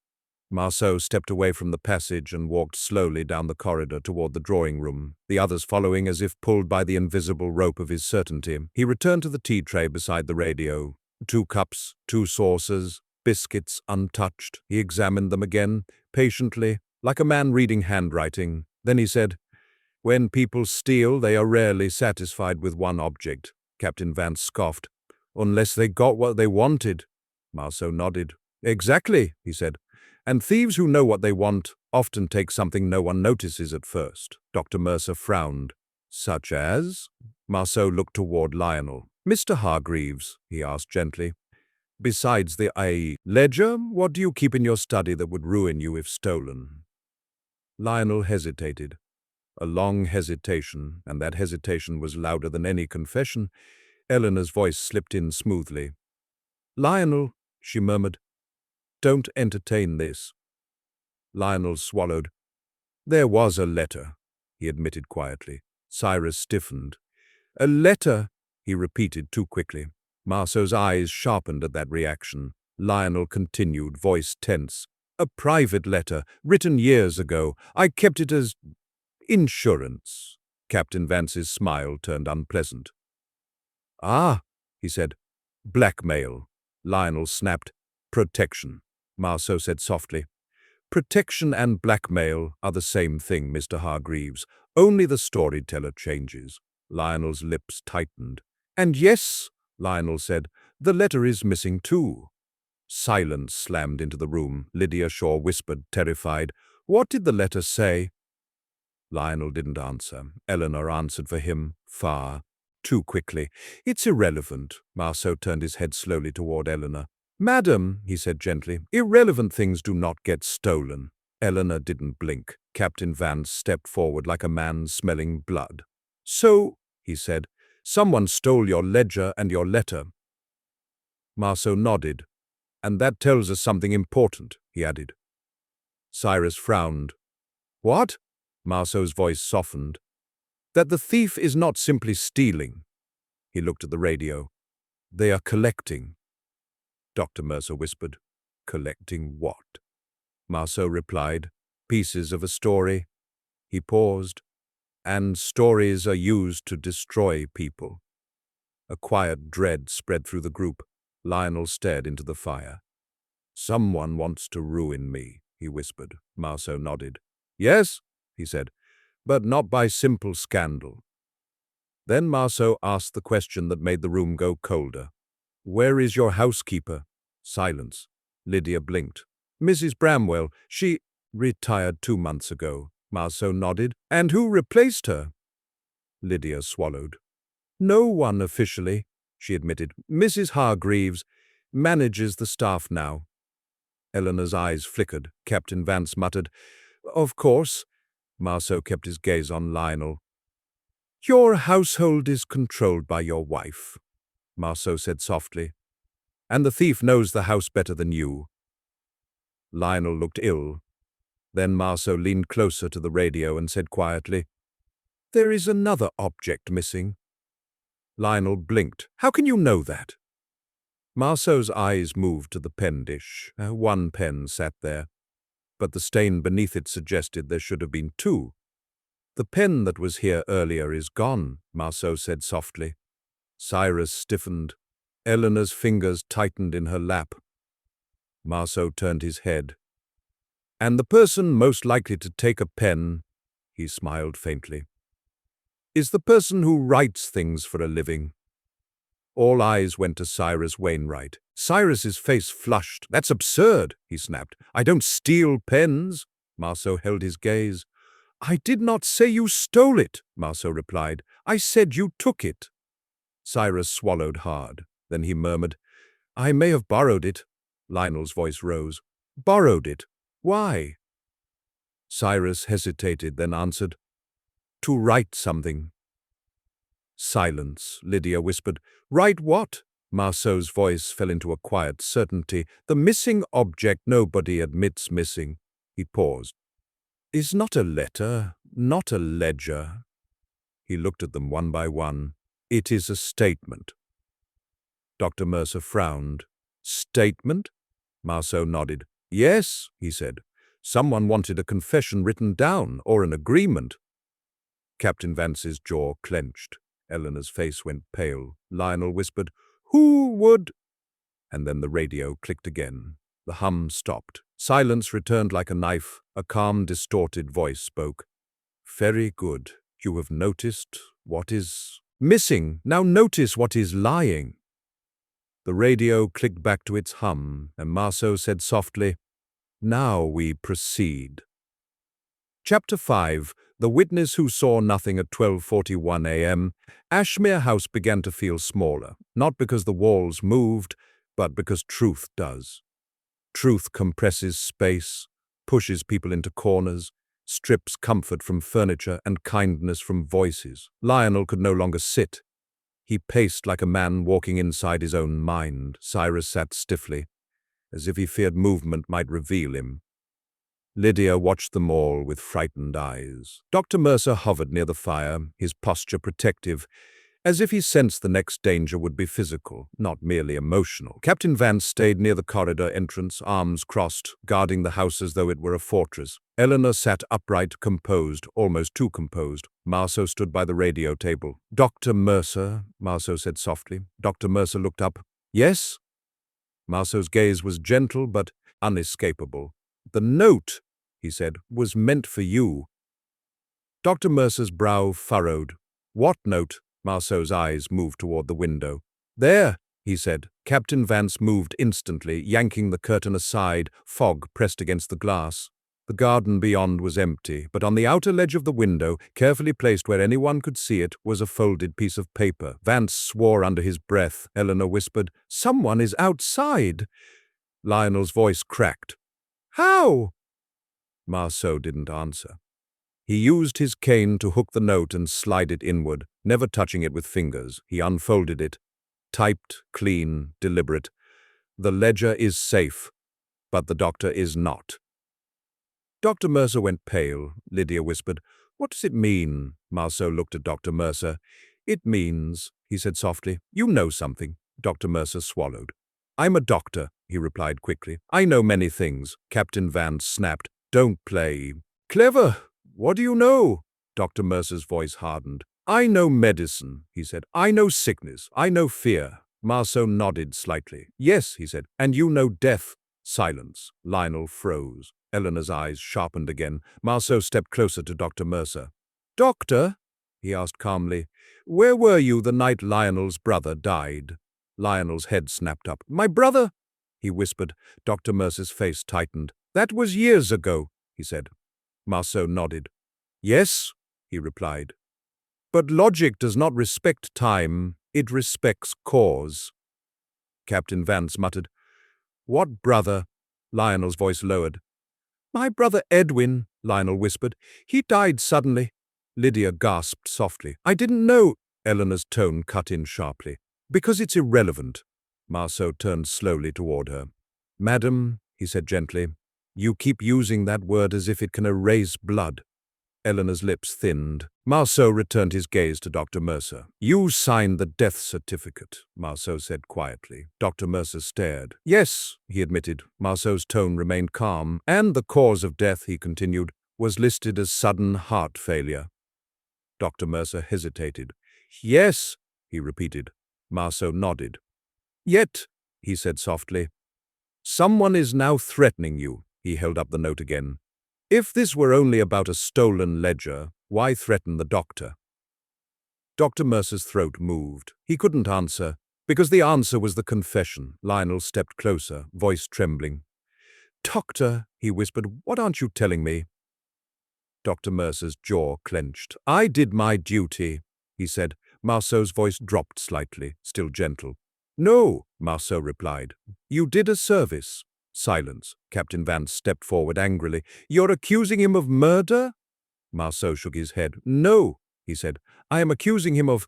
Marceau stepped away from the passage and walked slowly down the corridor toward the drawing room, the others following as if pulled by the invisible rope of his certainty. He returned to the tea tray beside the radio. 2 cups, 2 saucers, biscuits untouched. He examined them again, patiently, like a man reading handwriting. Then he said, When people steal, they are rarely satisfied with one object. Captain Vance scoffed. Unless they got what they wanted. Marceau nodded. Exactly, he said. And thieves who know what they want often take something no one notices at first. Dr. Mercer frowned. Such as? Marceau looked toward Lionel. Mr. Hargreaves, he asked gently. Besides the ledger, what do you keep in your study that would ruin you if stolen? Lionel hesitated. A long hesitation, and that hesitation was louder than any confession. Eleanor's voice slipped in smoothly. Lionel, she murmured, don't entertain this. Lionel swallowed. There was a letter, he admitted quietly. Cyrus stiffened. A letter, he repeated too quickly. Marceau's eyes sharpened at that reaction. Lionel continued, voice tense. A private letter, written years ago. I kept it as insurance. Captain Vance's smile turned unpleasant. Ah, he said. Blackmail. Lionel snapped. Protection. Marceau said softly. Protection and blackmail are the same thing, Mr. Hargreaves. Only the storyteller changes. Lionel's lips tightened. And yes, Lionel said, the letter is missing too. Silence slammed into the room. Lydia Shaw whispered, terrified. What did the letter say? Lionel didn't answer. Eleanor answered for him, far, too quickly. It's irrelevant. Marceau turned his head slowly toward Eleanor. Madam, he said gently, irrelevant things do not get stolen. Eleanor didn't blink. Captain Vance stepped forward like a man smelling blood. So, he said, someone stole your ledger and your letter. Marceau nodded. And that tells us something important, he added. Cyrus frowned. What? Marceau's voice softened. That the thief is not simply stealing. He looked at the radio. They are collecting. Dr. Mercer whispered. Collecting what? Marceau replied. Pieces of a story. He paused. And stories are used to destroy people. A quiet dread spread through the group. Lionel stared into the fire. Someone wants to ruin me, he whispered. Marceau nodded. Yes, he said, but not by simple scandal. Then Marceau asked the question that made the room go colder. Where is your housekeeper? Silence. Lydia blinked. Mrs. Bramwell, she retired 2 months ago. Marceau nodded. And who replaced her? Lydia swallowed. No one officially, she admitted. Mrs. Hargreaves manages the staff now. Eleanor's eyes flickered. Captain Vance muttered, Of course. Marceau kept his gaze on Lionel. Your household is controlled by your wife, Marceau said softly. And the thief knows the house better than you. Lionel looked ill. Then Marceau leaned closer to the radio and said quietly, There is another object missing. Lionel blinked. How can you know that? Marceau's eyes moved to the pen dish. One pen sat there, but the stain beneath it suggested there should have been 2. The pen that was here earlier is gone, Marceau said softly. Cyrus stiffened. Eleanor's fingers tightened in her lap. Marceau turned his head. And the person most likely to take a pen, he smiled faintly, is the person who writes things for a living. All eyes went to Cyrus Wainwright. Cyrus's face flushed. That's absurd, he snapped. I don't steal pens. Marceau held his gaze. I did not say you stole it, Marceau replied. I said you took it. Cyrus swallowed hard. Then he murmured, I may have borrowed it. Lionel's voice rose. Borrowed it? Why? Cyrus hesitated, then answered, To write something. Silence, Lydia whispered. Write what? Marceau's voice fell into a quiet certainty. The missing object nobody admits missing. He paused. Is not a letter, not a ledger. He looked at them one by one. It is a statement. Dr. Mercer frowned. Statement? Marceau nodded. Yes, he said. Someone wanted a confession written down, or an agreement. Captain Vance's jaw clenched. Eleanor's face went pale. Lionel whispered, Who would? And then the radio clicked again. The hum stopped. Silence returned like a knife. A calm, distorted voice spoke. Very good. You have noticed what is Missing. Now notice what is lying. The radio clicked back to its hum, and Marceau said softly, "Now we proceed." Chapter 5. The Witness Who Saw Nothing at 12:41 a.m. Ashmere House began to feel smaller, not because the walls moved, but because truth does. Truth compresses space, pushes people into corners, strips comfort from furniture and kindness from voices. Lionel could no longer sit. He paced like a man walking inside his own mind. Cyrus sat stiffly, as if he feared movement might reveal him. Lydia watched them all with frightened eyes. Dr. Mercer hovered near the fire, his posture protective, as if he sensed the next danger would be physical, not merely emotional. Captain Vance stayed near the corridor entrance, arms crossed, guarding the house as though it were a fortress. Eleanor sat upright, composed, almost too composed. Marceau stood by the radio table. "Dr. Mercer," Marceau said softly. Dr. Mercer looked up. "Yes?" Marceau's gaze was gentle but unescapable. "The note," he said, "was meant for you." Dr. Mercer's brow furrowed. "What note?" Marceau's eyes moved toward the window. "There," he said. Captain Vance moved instantly, yanking the curtain aside. Fog pressed against the glass. The garden beyond was empty, but on the outer ledge of the window, carefully placed where anyone could see it, was a folded piece of paper. Vance swore under his breath. Eleanor whispered, "Someone is outside." Lionel's voice cracked. "How?" Marceau didn't answer. He used his cane to hook the note and slide it inward, never touching it with fingers. He unfolded it. Typed, clean, deliberate. "The ledger is safe, but the doctor is not." Dr. Mercer went pale. Lydia whispered, "What does it mean?" Marceau looked at Dr. Mercer. "It means," he said softly, "you know something." Dr. Mercer swallowed. "I'm a doctor," he replied quickly. "I know many things." Captain Vance snapped, "Don't play." "Clever. What do you know?" Dr. Mercer's voice hardened. "I know medicine," he said. "I know sickness. I know fear." Marceau nodded slightly. "Yes," he said, "and you know death." Silence. Lionel froze. Eleanor's eyes sharpened again. Marceau stepped closer to Dr. Mercer. "Doctor," he asked calmly, "where were you the night Lionel's brother died?" Lionel's head snapped up. "My brother?" he whispered. Dr. Mercer's face tightened. "That was years ago," he said. Marceau nodded. "Yes," he replied. "But logic does not respect time, it respects cause." Captain Vance muttered. "What brother?" Lionel's voice lowered. "My brother Edwin," Lionel whispered. "He died suddenly." Lydia gasped softly. "I didn't know." Eleanor's tone cut in sharply. "Because it's irrelevant." Marceau turned slowly toward her. "Madam," he said gently, "you keep using that word as if it can erase blood." Eleanor's lips thinned. Marceau returned his gaze to Dr. Mercer. "You signed the death certificate," Marceau said quietly. Dr. Mercer stared. "Yes," he admitted. Marceau's tone remained calm. "And the cause of death," he continued, "was listed as sudden heart failure." Dr. Mercer hesitated. "Yes," he repeated. Marceau nodded. "Yet," he said softly, "someone is now threatening you." He held up the note again. "If this were only about a stolen ledger, why threaten the doctor?" Dr. Mercer's throat moved. He couldn't answer, because the answer was the confession. Lionel stepped closer, voice trembling. "Doctor," he whispered, "what aren't you telling me?" Dr. Mercer's jaw clenched. "I did my duty," he said. Marceau's voice dropped slightly, still gentle. "No," Marceau replied. "You did a service." Silence. Captain Vance stepped forward angrily. "You're accusing him of murder?" Marceau shook his head. "No," he said. "I am accusing him of—"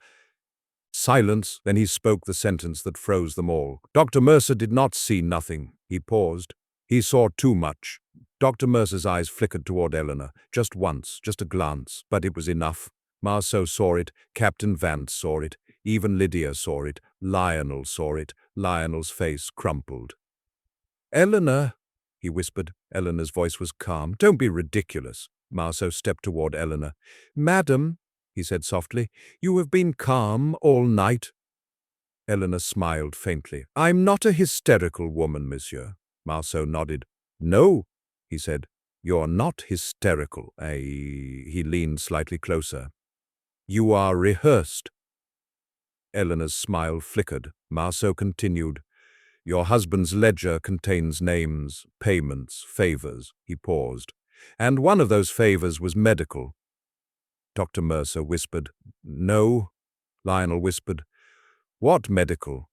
Silence. Then he spoke the sentence that froze them all. "Dr. Mercer did not see nothing." He paused. "He saw too much." Dr. Mercer's eyes flickered toward Eleanor. Just once, just a glance. But it was enough. Marceau saw it. Captain Vance saw it. Even Lydia saw it. Lionel saw it. Lionel's face crumpled. "Eleanor," he whispered. Eleanor's voice was calm. "Don't be ridiculous." Marceau stepped toward Eleanor. "Madam," he said softly, "you have been calm all night." Eleanor smiled faintly. "I'm not a hysterical woman, monsieur." Marceau nodded. "No," he said, "you're not hysterical." He leaned slightly closer. "You are rehearsed." Eleanor's smile flickered. Marceau continued. Your husband's ledger contains names, payments, favors. He paused. And one of those favors was medical. Dr. Mercer whispered. No, Lionel whispered. What medical?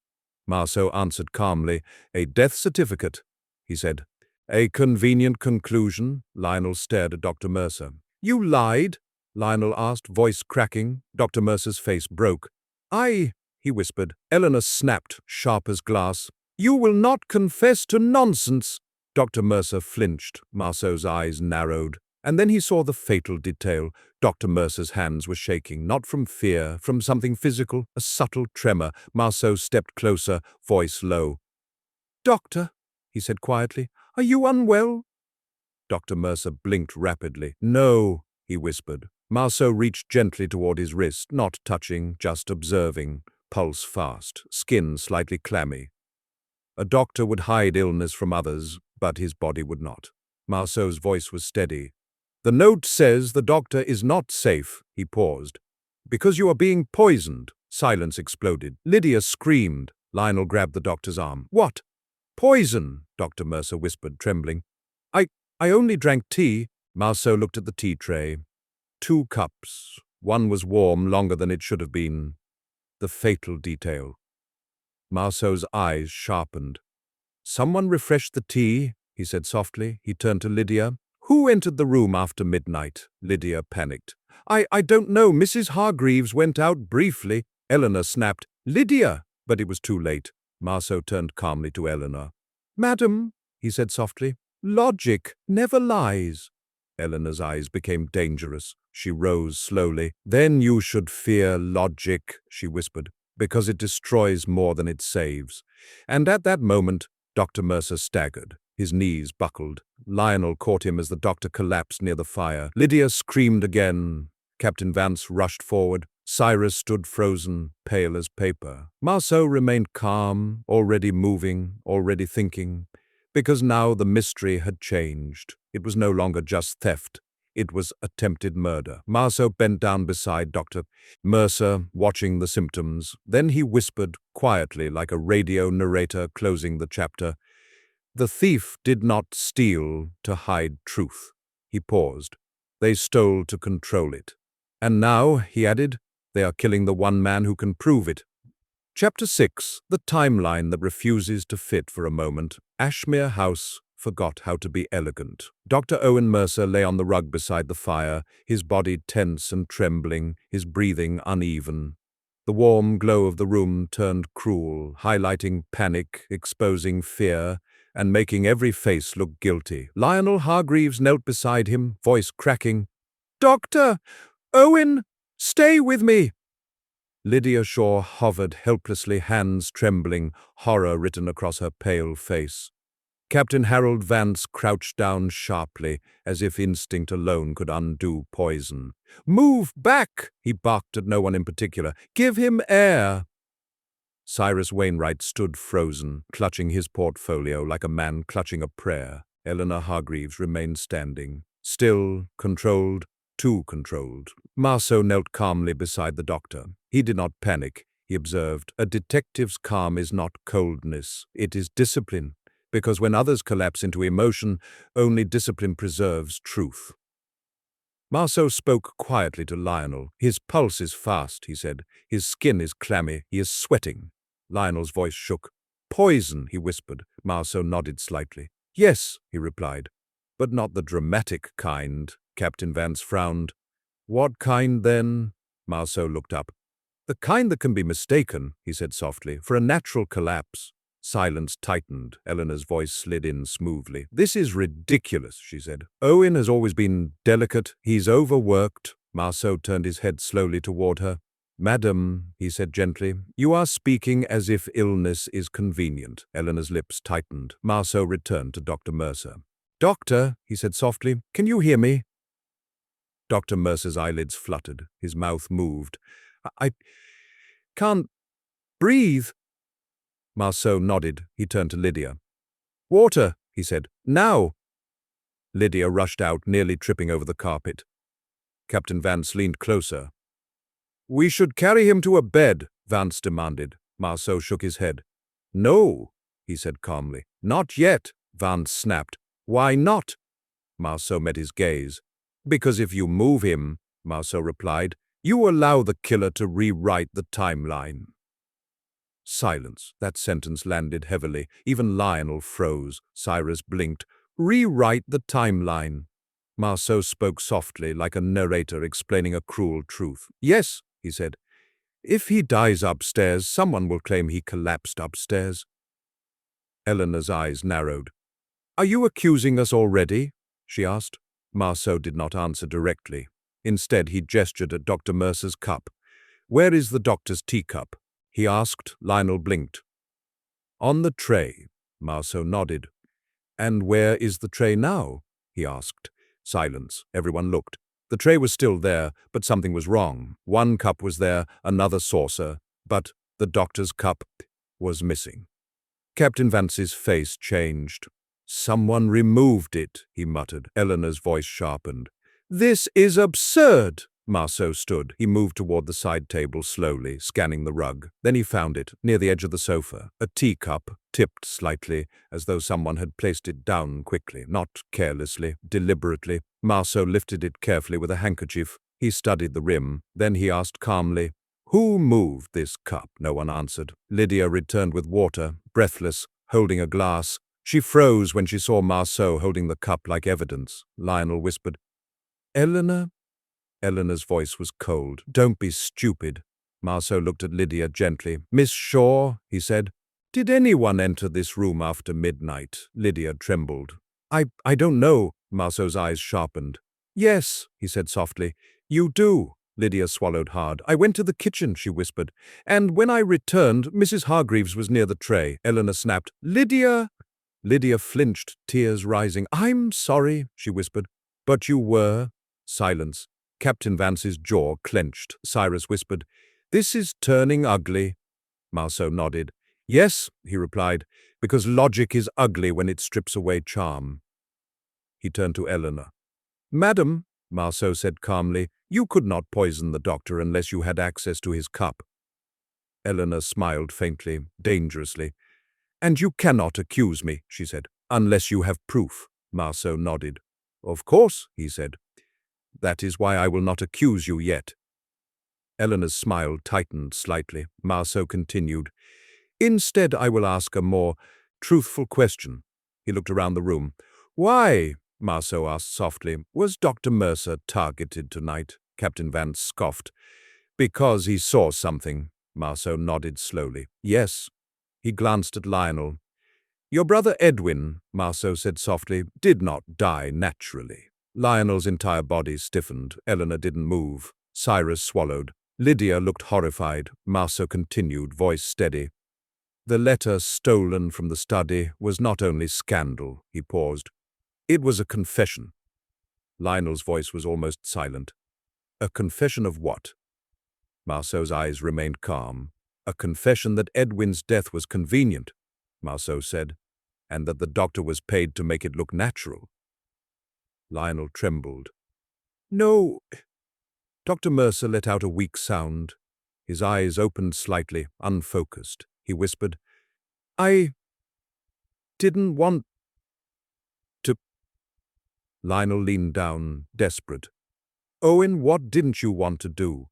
Marceau answered calmly. A death certificate, he said. A convenient conclusion, Lionel stared at Dr. Mercer. You lied? Lionel asked, voice cracking. Dr. Mercer's face broke. He whispered. Eleanor snapped, sharp as glass. You will not confess to nonsense. Dr. Mercer flinched. Marceau's eyes narrowed. And then he saw the fatal detail. Dr. Mercer's hands were shaking, not from fear, from something physical, a subtle tremor. Marceau stepped closer, voice low. Doctor, he said quietly, are you unwell? Dr. Mercer blinked rapidly. No, he whispered. Marceau reached gently toward his wrist, not touching, just observing. Pulse fast, skin slightly clammy. A doctor would hide illness from others, but his body would not. Marceau's voice was steady. The note says the doctor is not safe, he paused. Because you are being poisoned. Silence exploded. Lydia screamed. Lionel grabbed the doctor's arm. What? Poison, Dr. Mercer whispered, trembling. I only drank tea. Marceau looked at the tea tray. 2 cups. One was warm longer than it should have been. The fatal detail. Marceau's eyes sharpened. Someone refreshed the tea, he said softly. He turned to Lydia. Who entered the room after midnight? Lydia panicked. I don't know. Mrs. Hargreaves went out briefly. Eleanor snapped. Lydia! But it was too late. Marceau turned calmly to Eleanor. Madam, he said softly, logic never lies. Eleanor's eyes became dangerous. She rose slowly. Then you should fear logic, she whispered, because it destroys more than it saves. And at that moment, Dr. Mercer staggered. His knees buckled. Lionel caught him as the doctor collapsed near the fire. Lydia screamed again. Captain Vance rushed forward. Cyrus stood frozen, pale as paper. Marceau remained calm, already moving, already thinking, because now the mystery had changed. It was no longer just theft. It was attempted murder. Marceau bent down beside Dr. Mercer, watching the symptoms. Then he whispered quietly, like a radio narrator closing the chapter. The thief did not steal to hide truth. He paused. They stole to control it. And now, he added, they are killing the one man who can prove it. Chapter 6. The timeline that refuses to fit for a moment. Ashmere House forgot how to be elegant. Dr. Owen Mercer lay on the rug beside the fire, his body tense and trembling, his breathing uneven. The warm glow of the room turned cruel, highlighting panic, exposing fear, and making every face look guilty. Lionel Hargreaves knelt beside him, voice cracking. Doctor! Owen! Stay with me! Lydia Shaw hovered helplessly, hands trembling, horror written across her pale face. Captain Harold Vance crouched down sharply, as if instinct alone could undo poison. Move back, he barked at no one in particular. Give him air. Cyrus Wainwright stood frozen, clutching his portfolio like a man clutching a prayer. Eleanor Hargreaves remained standing, still, controlled, too controlled. Marceau knelt calmly beside the doctor. He did not panic, he observed. A detective's calm is not coldness, it is discipline, because when others collapse into emotion, only discipline preserves truth. Marceau spoke quietly to Lionel. His pulse is fast, he said. His skin is clammy. He is sweating. Lionel's voice shook. Poison, he whispered. Marceau nodded slightly. Yes, he replied, but not the dramatic kind. Captain Vance frowned. What kind, then? Marceau looked up. The kind that can be mistaken, he said softly, for a natural collapse. Silence tightened. Eleanor's voice slid in smoothly. This is ridiculous, she said. Owen has always been delicate. He's overworked. Marceau turned his head slowly toward her. Madam, he said gently, you are speaking as if illness is convenient. Eleanor's lips tightened. Marceau returned to Dr. Mercer. Doctor, he said softly, can you hear me? Dr. Mercer's eyelids fluttered. His mouth moved. I can't breathe. Marceau nodded. He turned to Lydia. Water, he said. Now! Lydia rushed out, nearly tripping over the carpet. Captain Vance leaned closer. We should carry him to a bed, Vance demanded. Marceau shook his head. No, he said calmly. Not yet, Vance snapped. Why not? Marceau met his gaze. Because if you move him, Marceau replied, you allow the killer to rewrite the timeline. Silence. That sentence landed heavily. Even Lionel froze. Cyrus blinked. Rewrite the timeline. Marceau spoke softly, like a narrator explaining a cruel truth. Yes, he said. If he dies upstairs, someone will claim he collapsed upstairs. Eleanor's eyes narrowed. Are you accusing us already? She asked. Marceau did not answer directly. Instead, he gestured at Dr. Mercer's cup. Where is the doctor's teacup? He asked. Lionel blinked. On the tray. Marceau nodded. And where is the tray now? He asked. Silence. Everyone looked. The tray was still there, but something was wrong. One cup was there, another saucer, but the doctor's cup was missing. Captain Vance's face changed. Someone removed it, he muttered. Eleanor's voice sharpened. This is absurd! Marceau stood. He moved toward the side table slowly, scanning the rug. Then he found it, near the edge of the sofa. A teacup, tipped slightly, as though someone had placed it down quickly, not carelessly, deliberately. Marceau lifted it carefully with a handkerchief. He studied the rim. Then he asked calmly, Who moved this cup? No one answered. Lydia returned with water, breathless, holding a glass. She froze when she saw Marceau holding the cup like evidence. Lionel whispered, Eleanor? Eleanor's voice was cold. Don't be stupid. Marceau looked at Lydia gently. Miss Shaw, he said. Did anyone enter this room after midnight? Lydia trembled. I don't know. Marceau's eyes sharpened. Yes, he said softly. You do. Lydia swallowed hard. I went to the kitchen, she whispered. And when I returned, Mrs. Hargreaves was near the tray. Eleanor snapped. Lydia! Lydia flinched, tears rising. I'm sorry, she whispered. But you were. Silence. Captain Vance's jaw clenched. Cyrus whispered, This is turning ugly. Marceau nodded. Yes, he replied, because logic is ugly when it strips away charm. He turned to Eleanor. Madam, Marceau said calmly, you could not poison the doctor unless you had access to his cup. Eleanor smiled faintly, dangerously. And you cannot accuse me, she said, unless you have proof. Marceau nodded. Of course, he said. That is why I will not accuse you yet. Eleanor's smile tightened slightly. Marceau continued. Instead, I will ask a more truthful question. He looked around the room. Why, Marceau asked softly, was Dr. Mercer targeted tonight? Captain Vance scoffed. Because he saw something. Marceau nodded slowly. Yes. He glanced at Lionel. Your brother Edwin, Marceau said softly, did not die naturally. Lionel's entire body stiffened. Eleanor didn't move. Cyrus swallowed. Lydia looked horrified. Marceau continued, voice steady. The letter stolen from the study was not only scandal, he paused. It was a confession. Lionel's voice was almost silent. A confession of what? Marceau's eyes remained calm. A confession that Edwin's death was convenient, Marceau said, and that the doctor was paid to make it look natural. Lionel trembled. No. Dr. Mercer let out a weak sound. His eyes opened slightly, unfocused. He whispered, I didn't want to. Lionel leaned down, desperate. Owen, what didn't you want to do?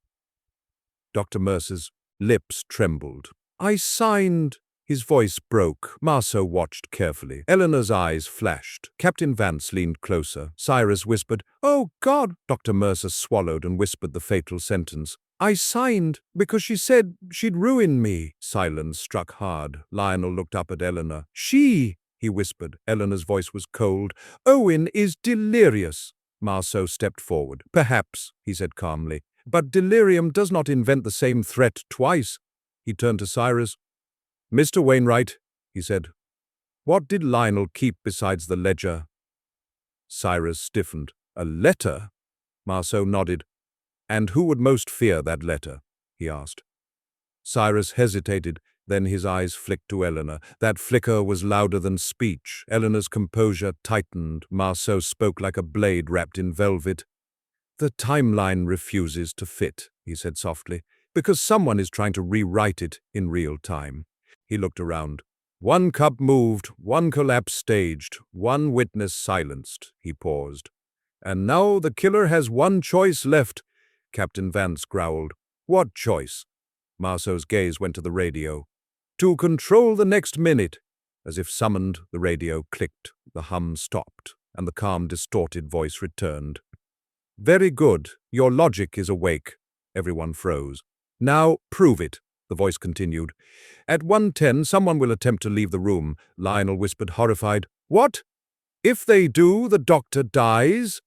Dr. Mercer's lips trembled. I signed. His voice broke. Marceau watched carefully. Eleanor's eyes flashed. Captain Vance leaned closer. Cyrus whispered, Oh, God! Dr. Mercer swallowed and whispered the fatal sentence. I signed because she said she'd ruin me. Silence struck hard. Lionel looked up at Eleanor. She, he whispered. Eleanor's voice was cold. Owen is delirious. Marceau stepped forward. Perhaps, he said calmly, but delirium does not invent the same threat twice. He turned to Cyrus. Mr. Wainwright, he said, what did Lionel keep besides the ledger? Cyrus stiffened. A letter? Marceau nodded. And who would most fear that letter? He asked. Cyrus hesitated, then his eyes flicked to Eleanor. That flicker was louder than speech. Eleanor's composure tightened. Marceau spoke like a blade wrapped in velvet. The timeline refuses to fit, he said softly. because someone is trying to rewrite it in real time. He looked around. One cup moved, one collapse staged, one witness silenced. He paused. And now the killer has one choice left, Captain Vance growled. What choice? Marceau's gaze went to the radio. To control the next minute. As if summoned, the radio clicked, the hum stopped, and the calm, distorted voice returned. Very good. Your logic is awake. Everyone froze. Now prove it, the voice continued. At 1:10, someone will attempt to leave the room, Lionel whispered, horrified. What? If they do, the doctor dies?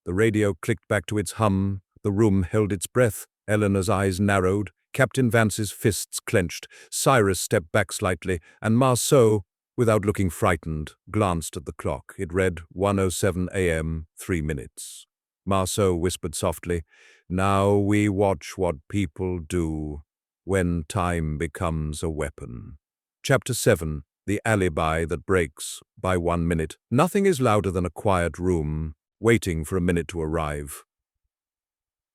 The radio clicked back to its hum. The room held its breath. Eleanor's eyes narrowed. Captain Vance's fists clenched. Cyrus stepped back slightly, and Marceau, without looking frightened, glanced at the clock. It read 1:07 a.m., 3 minutes. Marceau whispered softly, Now we watch what people do when time becomes a weapon. Chapter 7. The Alibi That Breaks by 1 minute. Nothing is louder than a quiet room, waiting for a minute to arrive.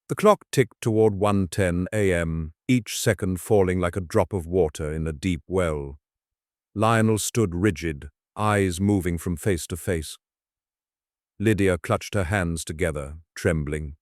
The clock ticked toward 1:10 a.m., each second falling like a drop of water in a deep well. Lionel stood rigid, eyes moving from face to face. Lydia clutched her hands together, trembling.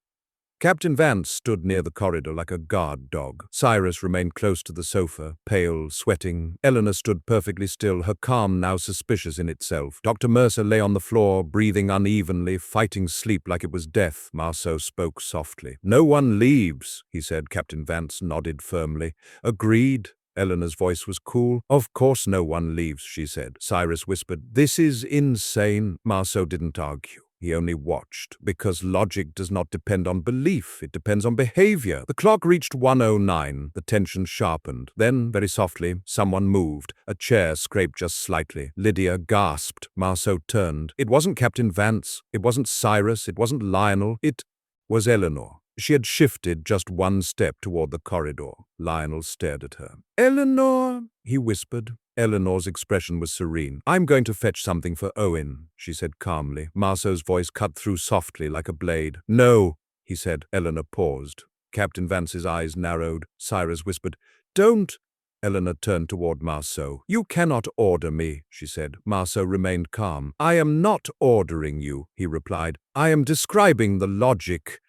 Captain Vance stood near the corridor like a guard dog. Cyrus remained close to the sofa, pale, sweating. Eleanor stood perfectly still, her calm now suspicious in itself. Dr. Mercer lay on the floor, breathing unevenly, fighting sleep like it was death. Marceau spoke softly. No one leaves, he said. Captain Vance nodded firmly. Agreed. Eleanor's voice was cool. Of course no one leaves, she said. Cyrus whispered, This is insane. Marceau didn't argue. He only watched, because logic does not depend on belief, it depends on behavior. The clock reached 1:09, the tension sharpened. Then, very softly, someone moved. A chair scraped just slightly. Lydia gasped. Marceau turned. It wasn't Captain Vance, it wasn't Cyrus, it wasn't Lionel, it was Eleanor. She had shifted just one step toward the corridor. Lionel stared at her. Eleanor, he whispered. Eleanor's expression was serene. I'm going to fetch something for Owen, she said calmly. Marceau's voice cut through softly like a blade. No, he said. Eleanor paused. Captain Vance's eyes narrowed. Cyrus whispered, Don't. Eleanor turned toward Marceau. You cannot order me, she said. Marceau remained calm. I am not ordering you, he replied. I am describing the logic.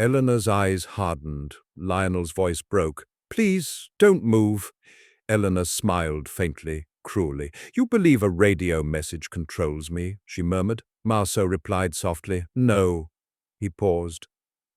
Eleanor's eyes hardened. Lionel's voice broke. Please, don't move. Eleanor smiled faintly, cruelly. You believe a radio message controls me, she murmured. Marceau replied softly. No. He paused.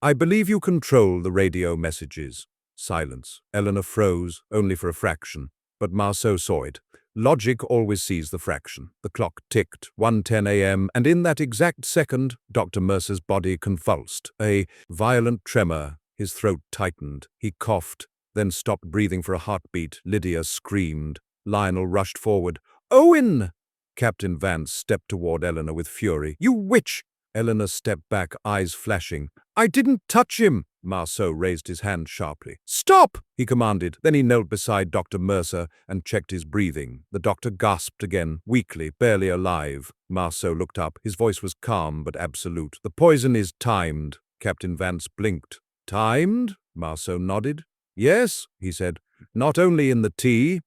I believe you control the radio messages. Silence. Eleanor froze, only for a fraction. But Marceau saw it. Logic always sees the fraction. The clock ticked, 1:10 a.m., and in that exact second, Dr. Mercer's body convulsed. A violent tremor. His throat tightened. He coughed, then stopped breathing for a heartbeat. Lydia screamed. Lionel rushed forward. Owen! Captain Vance stepped toward Eleanor with fury. You witch! Eleanor stepped back, eyes flashing. I didn't touch him! Marceau raised his hand sharply. Stop! He commanded. Then he knelt beside Dr. Mercer and checked his breathing. The doctor gasped again, weakly, barely alive. Marceau looked up. His voice was calm but absolute. The poison is timed. Captain Vance blinked. Timed? Marceau nodded. Yes, he said. Not only in the tea.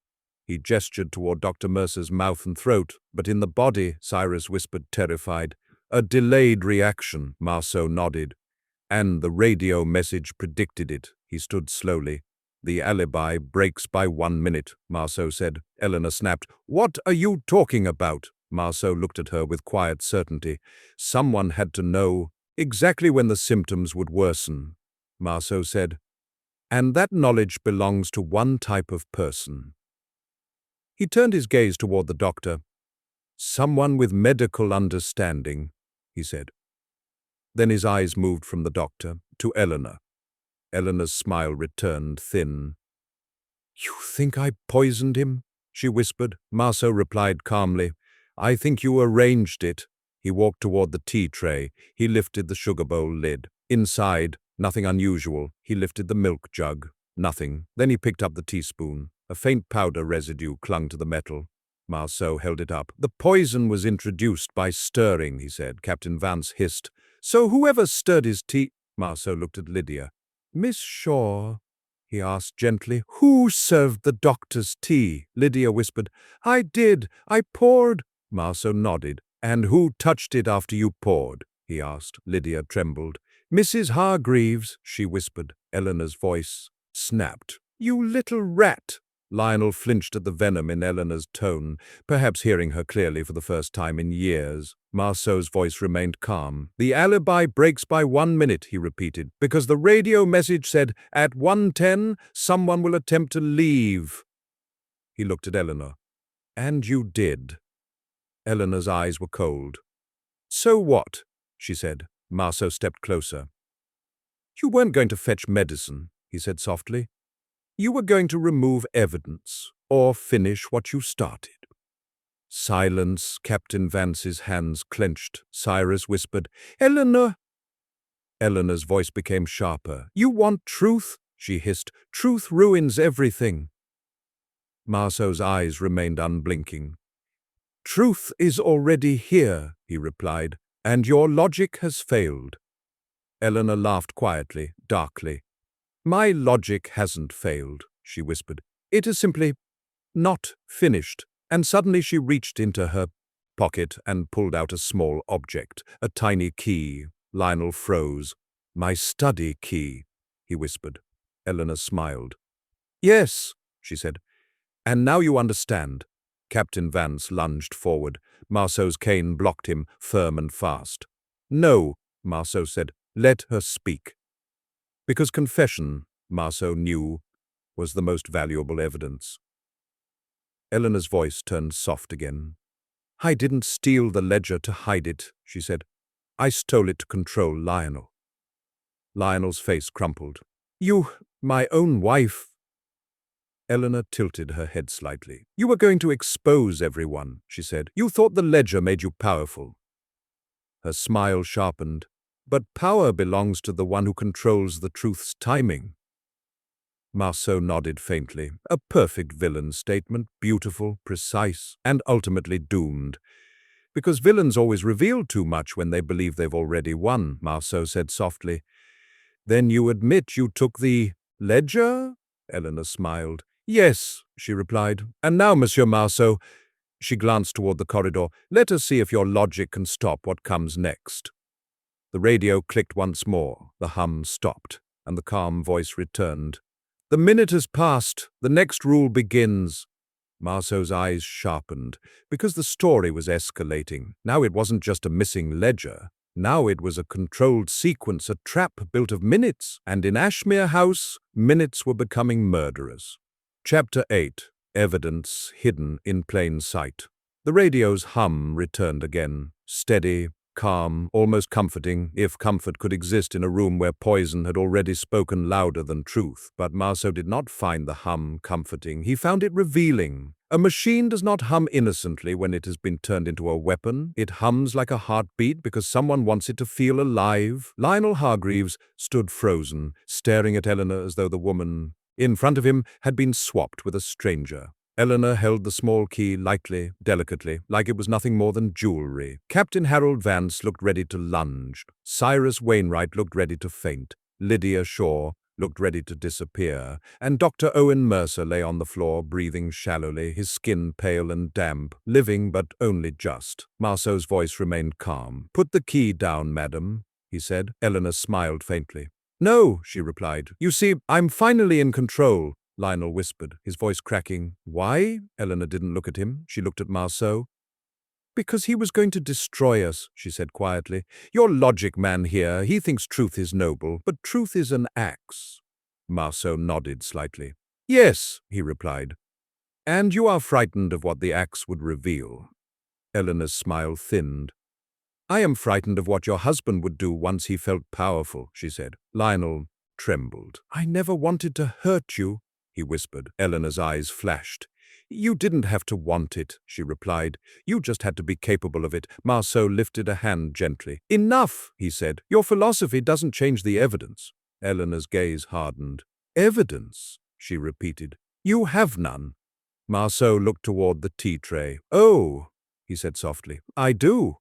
He gestured toward Dr. Mercer's mouth and throat, but in the body, Cyrus whispered, terrified. A delayed reaction, Marceau nodded. And the radio message predicted it. He stood slowly. The alibi breaks by 1 minute, Marceau said. Eleanor snapped. What are you talking about? Marceau looked at her with quiet certainty. Someone had to know exactly when the symptoms would worsen, Marceau said. And that knowledge belongs to one type of person. He turned his gaze toward the doctor. Someone with medical understanding, he said. Then his eyes moved from the doctor to Eleanor. Eleanor's smile returned, thin. You think I poisoned him? She whispered. Marceau replied calmly. I think you arranged it. He walked toward the tea tray. He lifted the sugar bowl lid. Inside, nothing unusual. He lifted the milk jug. Nothing. Then he picked up the teaspoon. A faint powder residue clung to the metal. Marceau held it up. The poison was introduced by stirring, he said. Captain Vance hissed. So whoever stirred his tea... Marceau looked at Lydia. Miss Shaw. he asked gently. "Who served the doctor's tea?" Lydia whispered. "I did. I poured." Marceau nodded. "And who touched it after you poured?" he asked. Lydia trembled. "Mrs. Hargreaves," she whispered. Eleanor's voice snapped. "You little rat!" Lionel flinched at the venom in Eleanor's tone, perhaps hearing her clearly for the first time in years. Marceau's voice remained calm. "The alibi breaks by 1 minute," he repeated, "because the radio message said, at 1:10, someone will attempt to leave." He looked at Eleanor. "And you did." Eleanor's eyes were cold. "So what?" she said. Marceau stepped closer. "You weren't going to fetch medicine," he said softly. "You were going to remove evidence, or finish what you started." Silence. Captain Vance's hands clenched. Cyrus whispered, "Eleanor." Eleanor's voice became sharper. "You want truth?" she hissed. "Truth ruins everything." Marceau's eyes remained unblinking. "Truth is already here," he replied, "and your logic has failed." Eleanor laughed quietly, darkly. "My logic hasn't failed," she whispered. "It is simply not finished." And suddenly she reached into her pocket and pulled out a small object, a tiny key. Lionel froze. "My study key," he whispered. Eleanor smiled. "Yes," she said. "And now you understand." Captain Vance lunged forward. Marceau's cane blocked him, firm and fast. "No," Marceau said. "Let her speak." Because confession, Marceau knew, was the most valuable evidence. Eleanor's voice turned soft again. "I didn't steal the ledger to hide it," she said. "I stole it to control Lionel." Lionel's face crumpled. "You, my own wife." Eleanor tilted her head slightly. "You were going to expose everyone," she said. "You thought the ledger made you powerful." Her smile sharpened. "But power belongs to the one who controls the truth's timing." Marceau nodded faintly. "A perfect villain statement, beautiful, precise, and ultimately doomed. Because villains always reveal too much when they believe they've already won," Marceau said softly. "Then you admit you took the ledger?" Eleanor smiled. "Yes," she replied. "And now, Monsieur Marceau," she glanced toward the corridor, "let us see if your logic can stop what comes next." The radio clicked once more. The hum stopped, and the calm voice returned. "The minute has passed. The next rule begins." Marceau's eyes sharpened, because the story was escalating. Now it wasn't just a missing ledger. Now it was a controlled sequence, a trap built of minutes. And in Ashmere House, minutes were becoming murderers. Chapter 8. Evidence Hidden in Plain Sight. The radio's hum returned again, steady, calm, almost comforting, if comfort could exist in a room where poison had already spoken louder than truth. But Marceau did not find the hum comforting. He found it revealing. A machine does not hum innocently when it has been turned into a weapon. It hums like a heartbeat because someone wants it to feel alive. Lionel Hargreaves stood frozen, staring at Eleanor as though the woman in front of him had been swapped with a stranger. Eleanor held the small key lightly, delicately, like it was nothing more than jewelry. Captain Harold Vance looked ready to lunge. Cyrus Wainwright looked ready to faint. Lydia Shaw looked ready to disappear. And Dr. Owen Mercer lay on the floor, breathing shallowly, his skin pale and damp, living but only just. Marceau's voice remained calm. "Put the key down, madam," he said. Eleanor smiled faintly. "No," she replied. "You see, I'm finally in control," Lionel whispered, his voice cracking. "Why?" Eleanor didn't look at him. She looked at Marceau. "Because he was going to destroy us," she said quietly. "Your logic man here, he thinks truth is noble, but truth is an axe." Marceau nodded slightly. "Yes," he replied. "And you are frightened of what the axe would reveal." Eleanor's smile thinned. "I am frightened of what your husband would do once he felt powerful," she said. Lionel trembled. "I never wanted to hurt you," he whispered. Eleanor's eyes flashed. "You didn't have to want it," she replied. "You just had to be capable of it." Marceau lifted a hand gently. "Enough," he said. "Your philosophy doesn't change the evidence." Eleanor's gaze hardened. "Evidence," she repeated. "You have none." Marceau looked toward the tea tray. "Oh," he said softly, "I do."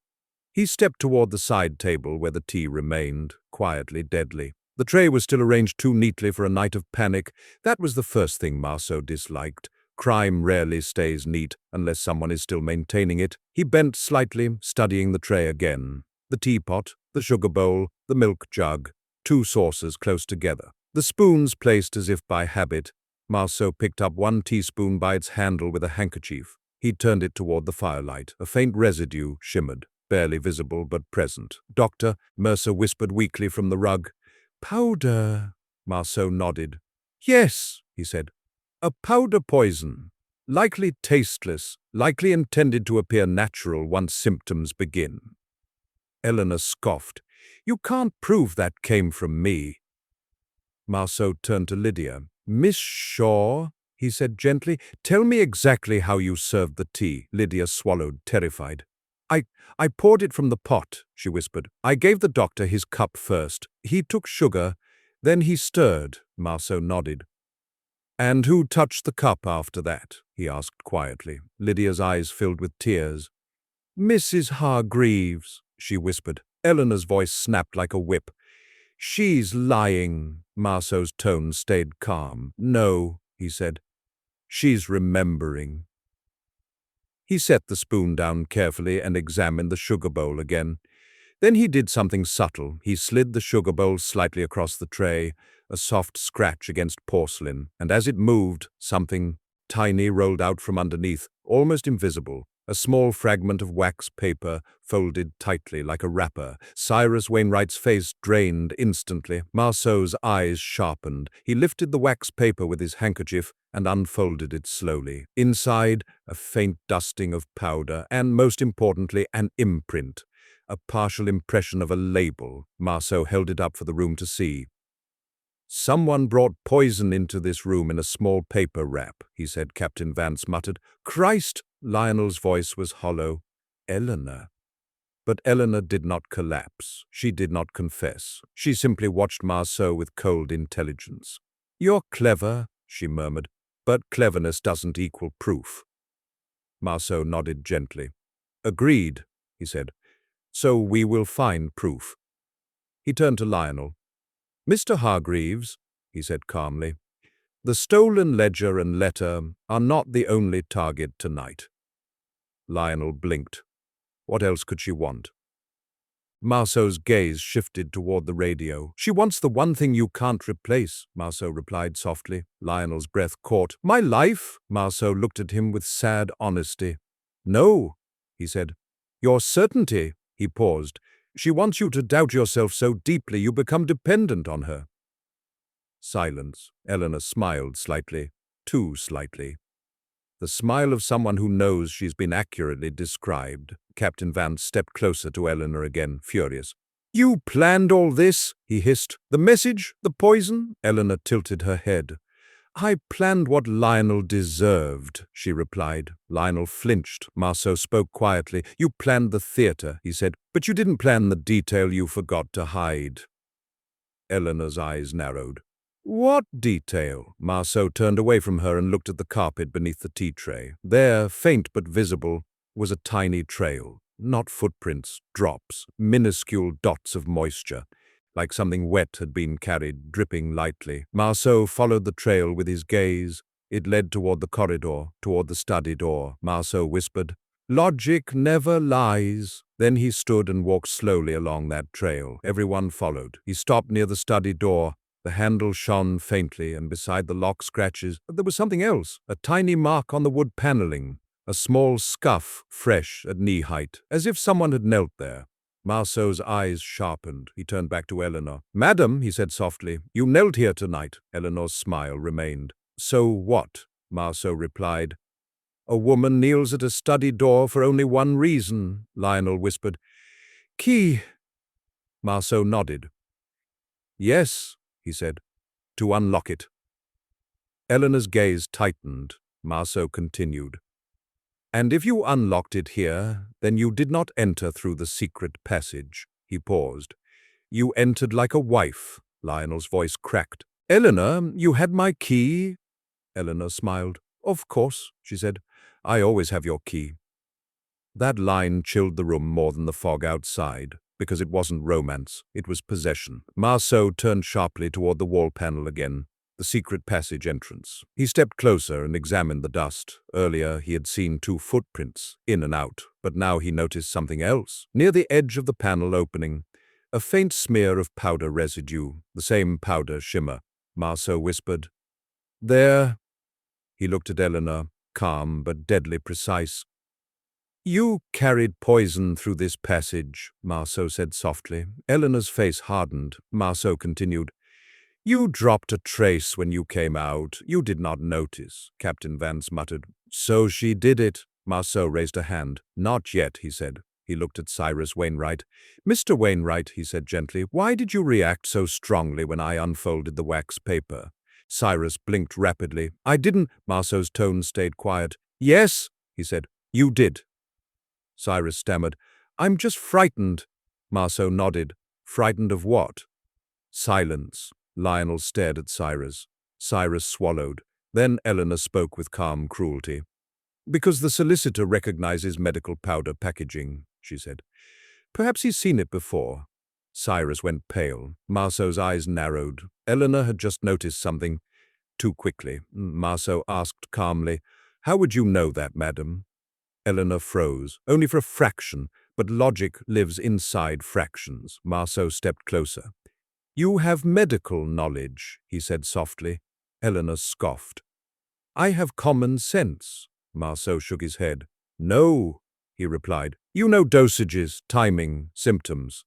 He stepped toward the side table where the tea remained, quietly, deadly. The tray was still arranged too neatly for a night of panic. That was the first thing Marceau disliked. Crime rarely stays neat unless someone is still maintaining it. He bent slightly, studying the tray again. The teapot, the sugar bowl, the milk jug, two saucers close together. The spoons placed as if by habit. Marceau picked up one teaspoon by its handle with a handkerchief. He turned it toward the firelight. A faint residue shimmered, barely visible but present. "Doctor," Mercer whispered weakly from the rug. "Powder," Marceau nodded. "Yes," he said. "A powder poison. Likely tasteless, likely intended to appear natural once symptoms begin." Eleanor scoffed. "You can't prove that came from me." Marceau turned to Lydia. "Miss Shaw," he said gently, "tell me exactly how you served the tea." Lydia swallowed, terrified. I poured it from the pot," she whispered. "I gave the doctor his cup first. He took sugar, then he stirred." Marceau nodded. "And who touched the cup after that?" he asked quietly. Lydia's eyes filled with tears. "Mrs. Hargreaves," she whispered. Eleanor's voice snapped like a whip. "She's lying." Marceau's tone stayed calm. "No," he said. "She's remembering." He set the spoon down carefully and examined the sugar bowl again. Then he did something subtle. He slid the sugar bowl slightly across the tray, a soft scratch against porcelain, and as it moved, something tiny rolled out from underneath, almost invisible. A small fragment of wax paper folded tightly like a wrapper. Cyrus Wainwright's face drained instantly. Marceau's eyes sharpened. He lifted the wax paper with his handkerchief and unfolded it slowly. Inside, a faint dusting of powder and, most importantly, an imprint. A partial impression of a label. Marceau held it up for the room to see. "Someone brought poison into this room in a small paper wrap," he said. Captain Vance muttered. "Christ!" Lionel's voice was hollow. "Eleanor." But Eleanor did not collapse. She did not confess. She simply watched Marceau with cold intelligence. "You're clever," she murmured, "but cleverness doesn't equal proof." Marceau nodded gently. "Agreed," he said. "So we will find proof." He turned to Lionel. "Mr. Hargreaves," he said calmly, "the stolen ledger and letter are not the only target tonight." Lionel blinked. What else could she want? Marceau's gaze shifted toward the radio. "She wants the one thing you can't replace," Marceau replied softly. Lionel's breath caught. "My life?" Marceau looked at him with sad honesty. "No," he said. "Your certainty." He paused. "She wants you to doubt yourself so deeply you become dependent on her." Silence. Eleanor smiled slightly, too slightly. The smile of someone who knows she's been accurately described. Captain Vance stepped closer to Eleanor again, furious. "You planned all this?" he hissed. "The message? The poison?" Eleanor tilted her head. "I planned what Lionel deserved," she replied. Lionel flinched. Marceau spoke quietly. "You planned the theater," he said, "but you didn't plan the detail you forgot to hide." Eleanor's eyes narrowed. "What detail?" Marceau turned away from her and looked at the carpet beneath the tea tray. There, faint but visible, was a tiny trail. Not footprints, drops, minuscule dots of moisture, like something wet had been carried, dripping lightly. Marceau followed the trail with his gaze. It led toward the corridor, toward the study door. Marceau whispered, "Logic never lies." Then he stood and walked slowly along that trail. Everyone followed. He stopped near the study door. The handle shone faintly, and beside the lock scratches, there was something else, a tiny mark on the wood paneling, a small scuff, fresh at knee-height, as if someone had knelt there. Marceau's eyes sharpened. He turned back to Eleanor. "Madam," he said softly, "you knelt here tonight." Eleanor's smile remained. "So what?" Marceau replied. "A woman kneels at a study door for only one reason," Lionel whispered. "Key." Marceau nodded. "Yes," he said, "to unlock it." Eleanor's gaze tightened. Marceau continued. "And if you unlocked it here, then you did not enter through the secret passage." He paused. "You entered like a wife." Lionel's voice cracked. "Eleanor, you had my key?" Eleanor smiled. "Of course," she said. "I always have your key." That line chilled the room more than the fog outside. because it wasn't romance, it was possession. Marceau turned sharply toward the wall panel again, the secret passage entrance. He stepped closer and examined the dust. Earlier, he had seen 2 footprints, in and out, but now he noticed something else. Near the edge of the panel opening, a faint smear of powder residue, the same powder shimmer. Marceau whispered, "There." He looked at Eleanor, calm but deadly precise. "You carried poison through this passage," Marceau said softly. Eleanor's face hardened. Marceau continued, "You dropped a trace when you came out. You did not notice," Captain Vance muttered. "So she did it." Marceau raised a hand. "Not yet," he said. He looked at Cyrus Wainwright. "Mr. Wainwright," he said gently, "why did you react so strongly when I unfolded the wax paper?" Cyrus blinked rapidly. "I didn't." Marceau's tone stayed quiet. "Yes," he said, "you did." Cyrus stammered, "I'm just frightened." Marceau nodded. "Frightened of what?" Silence. Lionel stared at Cyrus. Cyrus swallowed. Then Eleanor spoke with calm cruelty. "Because the solicitor recognizes medical powder packaging," she said. "Perhaps he's seen it before." Cyrus went pale. Marceau's eyes narrowed. Eleanor had just noticed something. Too quickly. Marceau asked calmly, "How would you know that, madam?" Eleanor froze. "Only for a fraction, but logic lives inside fractions." Marceau stepped closer. "You have medical knowledge," he said softly. Eleanor scoffed. "I have common sense." Marceau shook his head. "No," he replied. "You know dosages, timing, symptoms."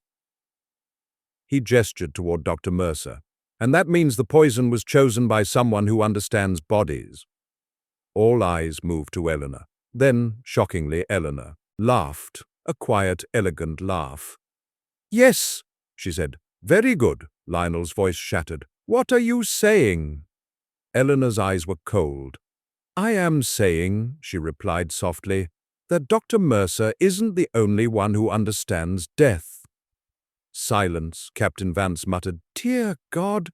He gestured toward Dr. Mercer. "And that means the poison was chosen by someone who understands bodies." All eyes moved to Eleanor. Then, shockingly, Eleanor laughed, a quiet, elegant laugh. "Yes," she said. "Very good." Lionel's voice shattered. "What are you saying?" Eleanor's eyes were cold. "I am saying," she replied softly, "that Dr. Mercer isn't the only one who understands death." Silence. Captain Vance muttered, "Dear God."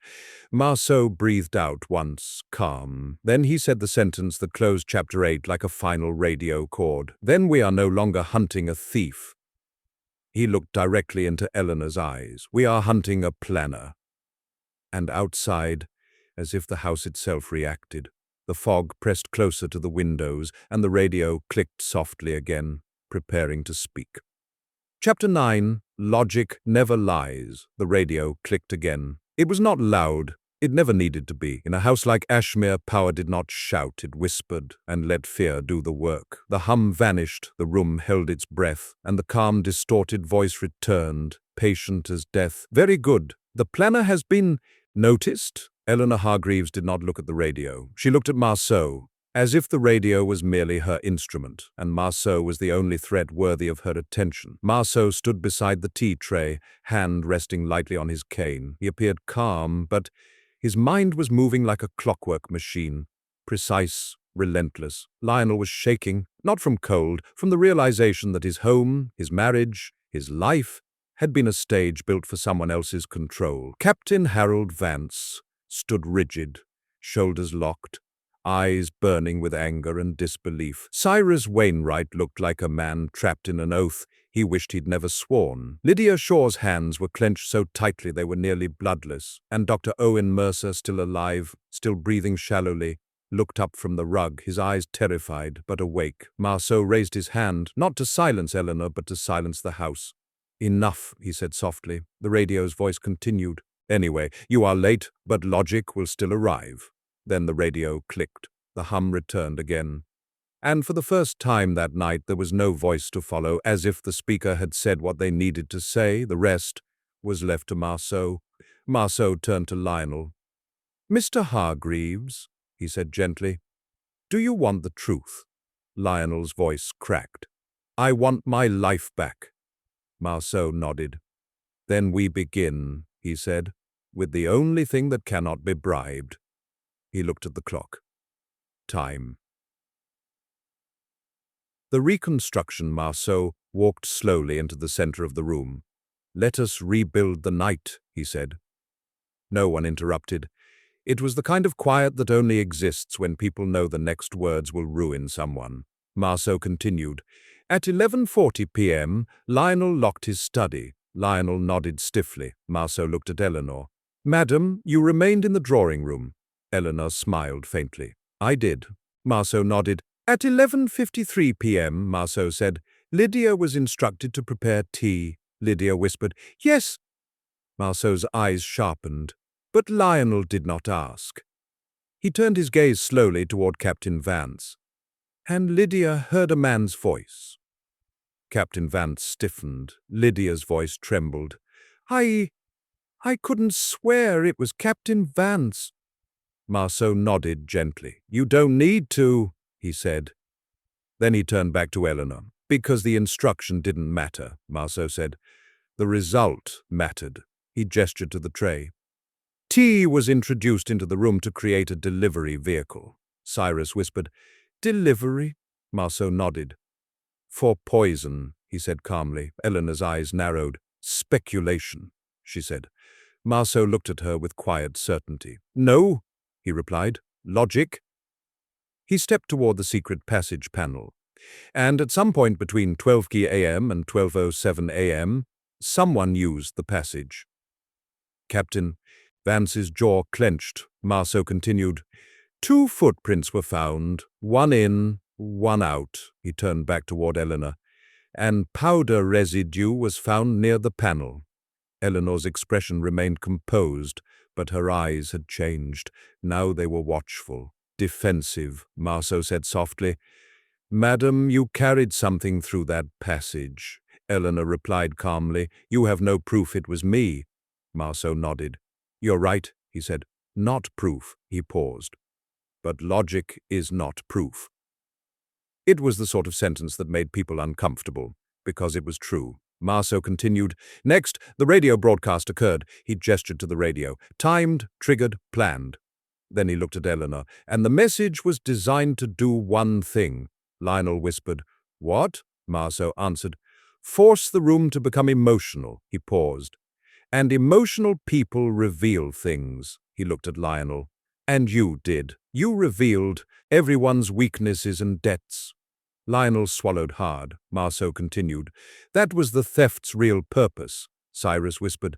Marceau breathed out once, calm. Then he said the sentence that closed Chapter 8 like a final radio chord. "Then we are no longer hunting a thief." He looked directly into Eleanor's eyes. "We are hunting a planner." And outside, as if the house itself reacted, the fog pressed closer to the windows, and the radio clicked softly again, preparing to speak. Chapter 9, Logic Never Lies. The radio clicked again. It was not loud. It never needed to be. In a house like Ashmere, power did not shout. It whispered and let fear do the work. The hum vanished, the room held its breath, and the calm, distorted voice returned, patient as death. "Very good. The planner has been noticed." Eleanor Hargreaves did not look at the radio. She looked at Marceau, as if the radio was merely her instrument, and Marceau was the only thread worthy of her attention. Marceau stood beside the tea tray, hand resting lightly on his cane. He appeared calm, but his mind was moving like a clockwork machine, precise, relentless. Lionel was shaking, not from cold, from the realization that his home, his marriage, his life had been a stage built for someone else's control. Captain Harold Vance stood rigid, shoulders locked, eyes burning with anger and disbelief. Cyrus Wainwright looked like a man trapped in an oath he wished he'd never sworn. Lydia Shaw's hands were clenched so tightly they were nearly bloodless, and Dr. Owen Mercer, still alive, still breathing shallowly, looked up from the rug, his eyes terrified but awake. Marceau raised his hand, not to silence Eleanor, but to silence the house. "Enough," he said softly. The radio's voice continued. "Anyway, you are late, but logic will still arrive." Then the radio clicked. The hum returned again. And for the first time that night there was no voice to follow, as if the speaker had said what they needed to say. The rest was left to Marceau. Marceau turned to Lionel. "Mr. Hargreaves," he said gently, "do you want the truth?" Lionel's voice cracked. "I want my life back." Marceau nodded. "Then we begin," he said, "with the only thing that cannot be bribed." He looked at the clock. Time. The reconstruction. Marceau walked slowly into the center of the room. "Let us rebuild the night," he said. No one interrupted. It was the kind of quiet that only exists when people know the next words will ruin someone. Marceau continued. At 11:40 p.m., Lionel locked his study. Lionel nodded stiffly. Marceau looked at Eleanor. "Madam, you remained in the drawing room." Eleanor smiled faintly. "I did." Marceau nodded. "At 11:53 p.m., Marceau said, Lydia was instructed to prepare tea." Lydia whispered, "Yes." Marceau's eyes sharpened, but Lionel did not ask. He turned his gaze slowly toward Captain Vance. "And Lydia heard a man's voice." Captain Vance stiffened. Lydia's voice trembled. I couldn't swear it was Captain Vance." Marceau nodded gently. "You don't need to," he said. Then he turned back to Eleanor. "Because the instruction didn't matter," Marceau said. "The result mattered." He gestured to the tray. Tea was introduced into the room to create a delivery vehicle. Cyrus whispered, "Delivery?" Marceau nodded. "For poison," he said calmly. Eleanor's eyes narrowed. "Speculation," she said. Marceau looked at her with quiet certainty. "No," he replied. "Logic." He stepped toward the secret passage panel, and at some point between 12 a.m. and 12:07 a.m., someone used the passage. Captain Vance's jaw clenched. Marceau continued. "2 footprints were found, one in, one out." He turned back toward Eleanor. "And powder residue was found near the panel." Eleanor's expression remained composed, but her eyes had changed. Now they were watchful, defensive. Marceau said softly, "Madam, you carried something through that passage." Eleanor replied calmly, "You have no proof it was me." Marceau nodded. "You're right," he said. "Not proof." He paused. "But logic is not proof." It was the sort of sentence that made people uncomfortable, because it was true. Marceau continued. "Next, the radio broadcast occurred." He gestured to the radio. "Timed, triggered, planned." Then he looked at Eleanor. "And the message was designed to do one thing." Lionel whispered. "What?" Marceau answered. "Force the room to become emotional." He paused. "And emotional people reveal things." He looked at Lionel. "And you did. You revealed everyone's weaknesses and debts." Lionel swallowed hard. Marceau continued. "That was the theft's real purpose." Cyrus whispered.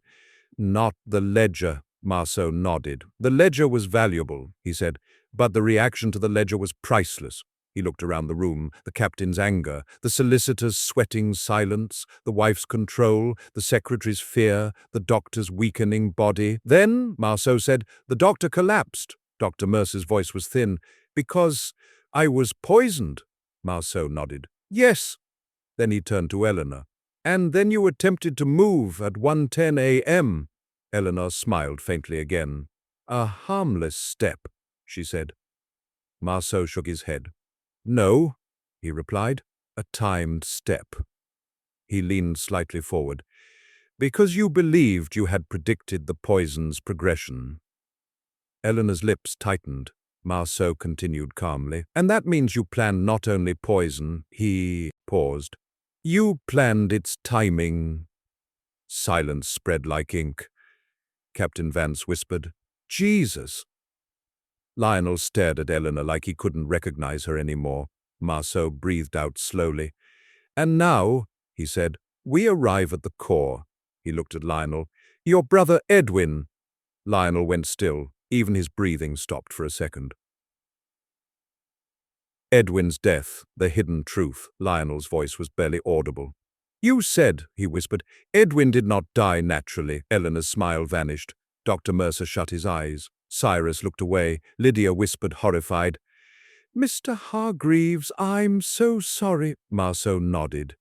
"Not the ledger." Marceau nodded. "The ledger was valuable," he said, "but the reaction to the ledger was priceless." He looked around the room. The captain's anger, the solicitor's sweating silence, the wife's control, the secretary's fear, the doctor's weakening body. "Then," Marceau said, "the doctor collapsed." Dr. Mercer's voice was thin. "Because I was poisoned." Marceau nodded. "Yes." Then he turned to Eleanor. "And then you attempted to move at 1:10 a.m. Eleanor smiled faintly again. "A harmless step," she said. Marceau shook his head. "No," he replied, "a timed step." He leaned slightly forward. "Because you believed you had predicted the poison's progression." Eleanor's lips tightened. Marceau continued calmly. "And that means you planned not only poison," he paused. "You planned its timing." Silence spread like ink. Captain Vance whispered, "Jesus." Lionel stared at Eleanor like he couldn't recognize her anymore. Marceau breathed out slowly. "And now," he said, "we arrive at the core." He looked at Lionel. "Your brother Edwin." Lionel went still. Even his breathing stopped for a second. "Edwin's death, the hidden truth." Lionel's voice was barely audible. "You said," he whispered, "Edwin did not die naturally." Eleanor's smile vanished. Dr. Mercer shut his eyes. Cyrus looked away. Lydia whispered, horrified, "Mr. Hargreaves, I'm so sorry." Marceau nodded.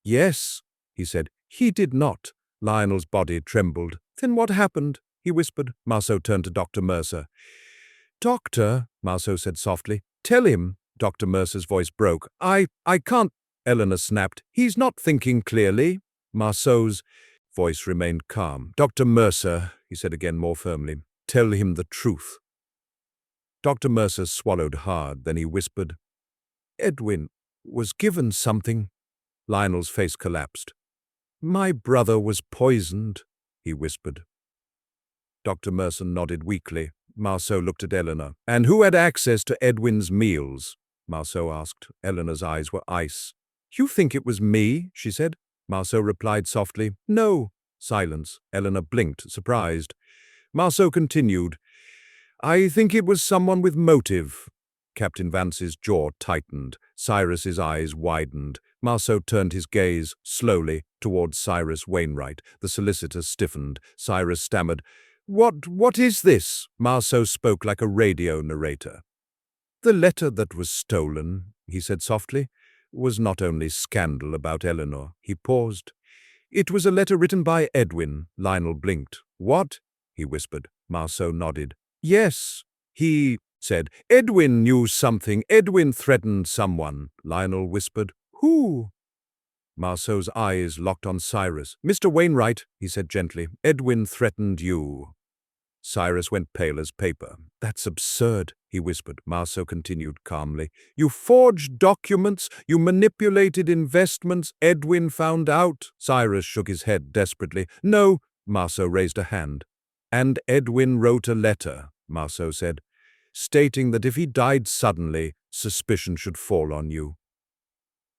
"Yes," he said, "he did not." Lionel's body trembled. "Then what happened?" he whispered. Marceau turned to Dr. Mercer. "Doctor," Marceau said softly, "tell him." Dr. Mercer's voice broke. I can't," Eleanor snapped. "He's not thinking clearly." Marceau's voice remained calm. "Dr. Mercer," he said again more firmly, "tell him the truth." Dr. Mercer swallowed hard. Then he whispered, "Edwin was given something." Lionel's face collapsed. "My brother was poisoned," he whispered. Dr. Mercer nodded weakly. Marceau looked at Eleanor. "And who had access to Edwin's meals?" Marceau asked. Eleanor's eyes were ice. "You think it was me?" she said. Marceau replied softly. No. Silence. Eleanor blinked, surprised. Marceau continued. I think it was someone with motive. Captain Vance's jaw tightened. Cyrus's eyes widened. Marceau turned his gaze, slowly, towards Cyrus Wainwright. The solicitor stiffened. Cyrus stammered, What is this? Marceau spoke like a radio narrator. The letter that was stolen, he said softly, was not only scandal about Eleanor. He paused. It was a letter written by Edwin. Lionel blinked. What? He whispered. Marceau nodded. Yes, he said. Edwin knew something. Edwin threatened someone. Lionel whispered. Who? Marceau's eyes locked on Cyrus. Mr. Wainwright, he said gently, Edwin threatened you. Cyrus went pale as paper. That's absurd, he whispered. Marceau continued calmly. You forged documents. You manipulated investments. Edwin found out. Cyrus shook his head desperately. No, Marceau raised a hand. And Edwin wrote a letter, Marceau said, stating that if he died suddenly, suspicion should fall on you.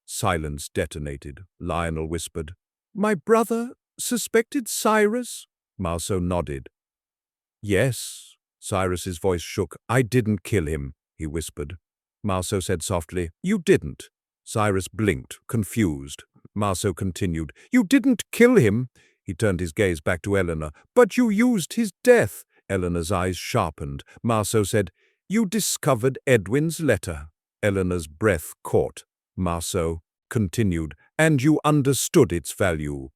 Silence detonated. Lionel whispered, My brother suspected Cyrus? Marceau nodded. Yes. Cyrus's voice shook. I didn't kill him, he whispered. Marceau said softly, You didn't. Cyrus blinked, confused. Marceau continued, You didn't kill him. He turned his gaze back to Eleanor. But you used his death. Eleanor's eyes sharpened. Marceau said, You discovered Edwin's letter. Eleanor's breath caught. Marceau continued, And you understood its value.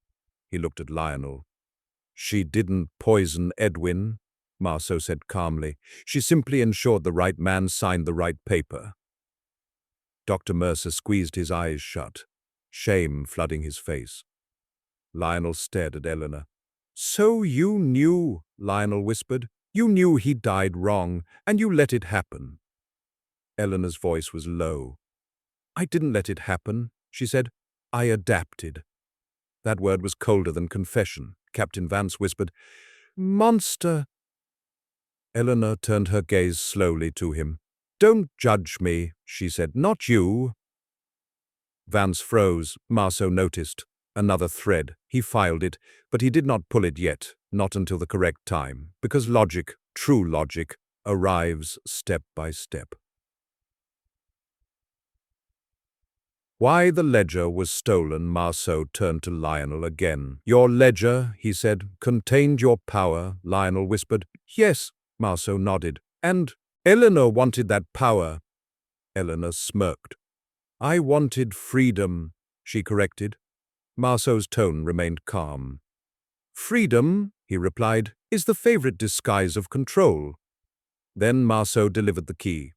He looked at Lionel. She didn't poison Edwin, Marceau said calmly. She simply ensured the right man signed the right paper. Dr. Mercer squeezed his eyes shut, shame flooding his face. Lionel stared at Eleanor. So you knew, Lionel whispered. You knew he died wrong, and you let it happen. Eleanor's voice was low. I didn't let it happen, she said. I adapted. That word was colder than confession. Captain Vance whispered, Monster. Eleanor turned her gaze slowly to him. Don't judge me, she said. Not you. Vance froze. Marceau noticed. Another thread. He filed it, but he did not pull it yet, not until the correct time, because logic, true logic, arrives step by step. Why the ledger was stolen, Marceau turned to Lionel again. Your ledger, he said, contained your power, Lionel whispered. Yes, Marceau nodded. And Eleanor wanted that power. Eleanor smirked. I wanted freedom, she corrected. Marceau's tone remained calm. Freedom, he replied, is the favorite disguise of control. Then Marceau delivered the key.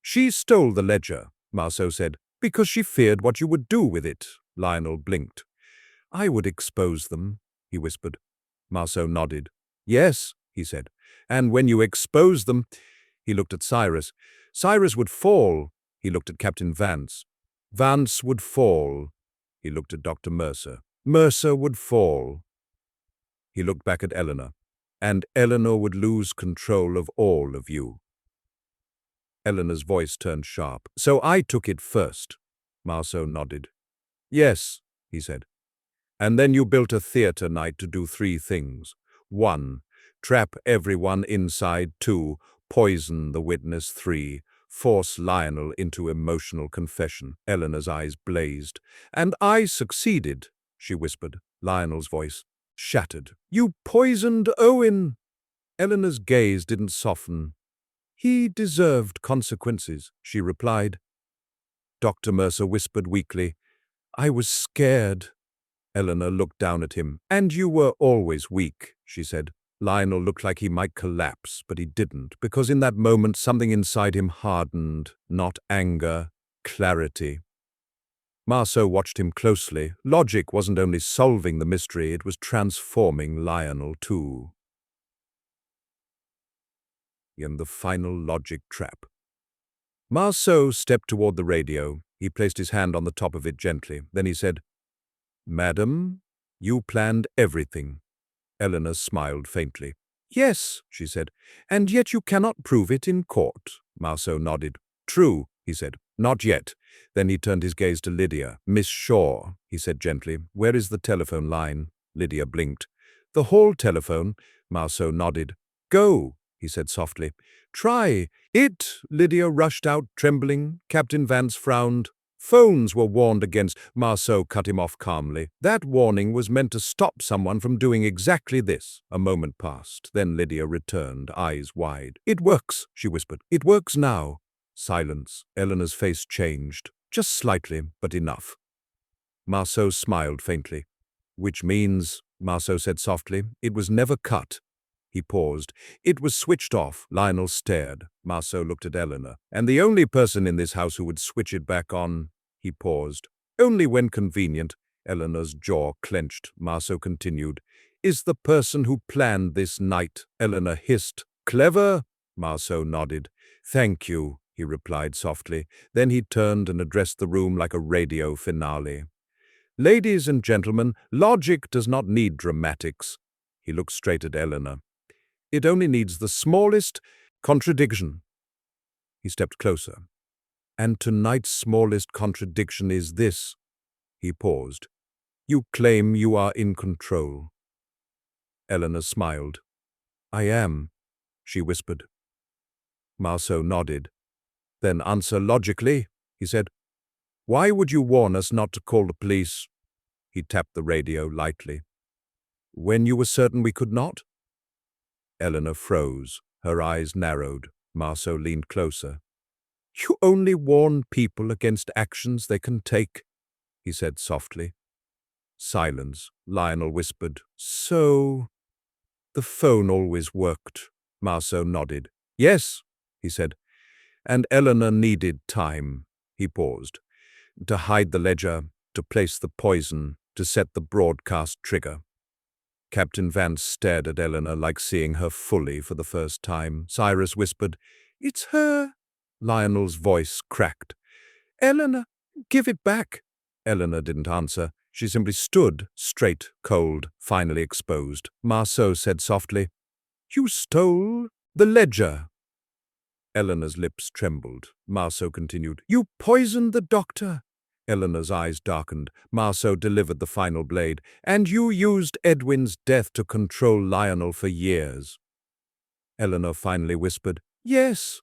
She stole the ledger, Marceau said, because she feared what you would do with it. Lionel blinked. I would expose them, he whispered. Marceau nodded. Yes, he said, and when you expose them, he looked at Cyrus. Cyrus would fall, he looked at Captain Vance. Vance would fall, he looked at Dr. Mercer. Mercer would fall. He looked back at Eleanor. And Eleanor would lose control of all of you. Eleanor's voice turned sharp. So I took it first. Marceau nodded. Yes, he said. And then you built a theater night to do 3 things. 1. Trap everyone inside. 2. Poison the witness. 3. Force Lionel into emotional confession. Eleanor's eyes blazed. And I succeeded, she whispered. Lionel's voice shattered. You poisoned Owen. Eleanor's gaze didn't soften. He deserved consequences, she replied. Dr. Mercer whispered weakly. I was scared. Eleanor looked down at him. And you were always weak, she said. Lionel looked like he might collapse, but he didn't, because in that moment something inside him hardened, not anger, clarity. Marceau watched him closely. Logic wasn't only solving the mystery, it was transforming Lionel too. In the final logic trap. Marceau stepped toward the radio. He placed his hand on the top of it gently. Then he said, Madam, you planned everything. Eleanor smiled faintly. Yes, she said, and yet you cannot prove it in court. Marceau nodded. True, he said, Not yet. Then he turned his gaze to Lydia. Miss Shaw, he said gently, where is the telephone line? Lydia blinked. The hall telephone. Marceau nodded. Go, he said softly. Try it. Lydia rushed out, trembling. Captain Vance frowned. Phones were warned against. Marceau cut him off calmly. That warning was meant to stop someone from doing exactly this. A moment passed. Then Lydia returned, eyes wide. It works, she whispered. It works now. Silence. Eleanor's face changed. Just slightly, but enough. Marceau smiled faintly. Which means, Marceau said softly, it was never cut. He paused. It was switched off. Lionel stared. Marceau looked at Eleanor. And the only person in this house who would switch it back on. He paused. Only when convenient. Eleanor's jaw clenched. Marceau continued. Is the person who planned this night. Eleanor hissed. Clever? Marceau nodded. Thank you, he replied softly. Then he turned and addressed the room like a radio finale. Ladies and gentlemen, logic does not need dramatics. He looked straight at Eleanor. It only needs the smallest contradiction. He stepped closer. And tonight's smallest contradiction is this. He paused. You claim you are in control. Eleanor smiled. I am, she whispered. Marceau nodded. Then answer logically, he said. Why would you warn us not to call the police? He tapped the radio lightly. When you were certain we could not? Eleanor froze. Her eyes narrowed. Marceau leaned closer. You only warn people against actions they can take, he said softly. Silence. Lionel whispered. So, the phone always worked. Marceau nodded. Yes, he said. And Eleanor needed time. He paused. To hide the ledger, to place the poison, to set the broadcast trigger. Captain Vance stared at Eleanor like seeing her fully for the first time. Cyrus whispered, It's her. Lionel's voice cracked. Eleanor, give it back. Eleanor didn't answer. She simply stood, straight, cold, finally exposed. Marceau said softly, You stole the ledger. Eleanor's lips trembled. Marceau continued, You poisoned the doctor. Eleanor's eyes darkened. Marceau delivered the final blade. And you used Edwin's death to control Lionel for years. Eleanor finally whispered, Yes.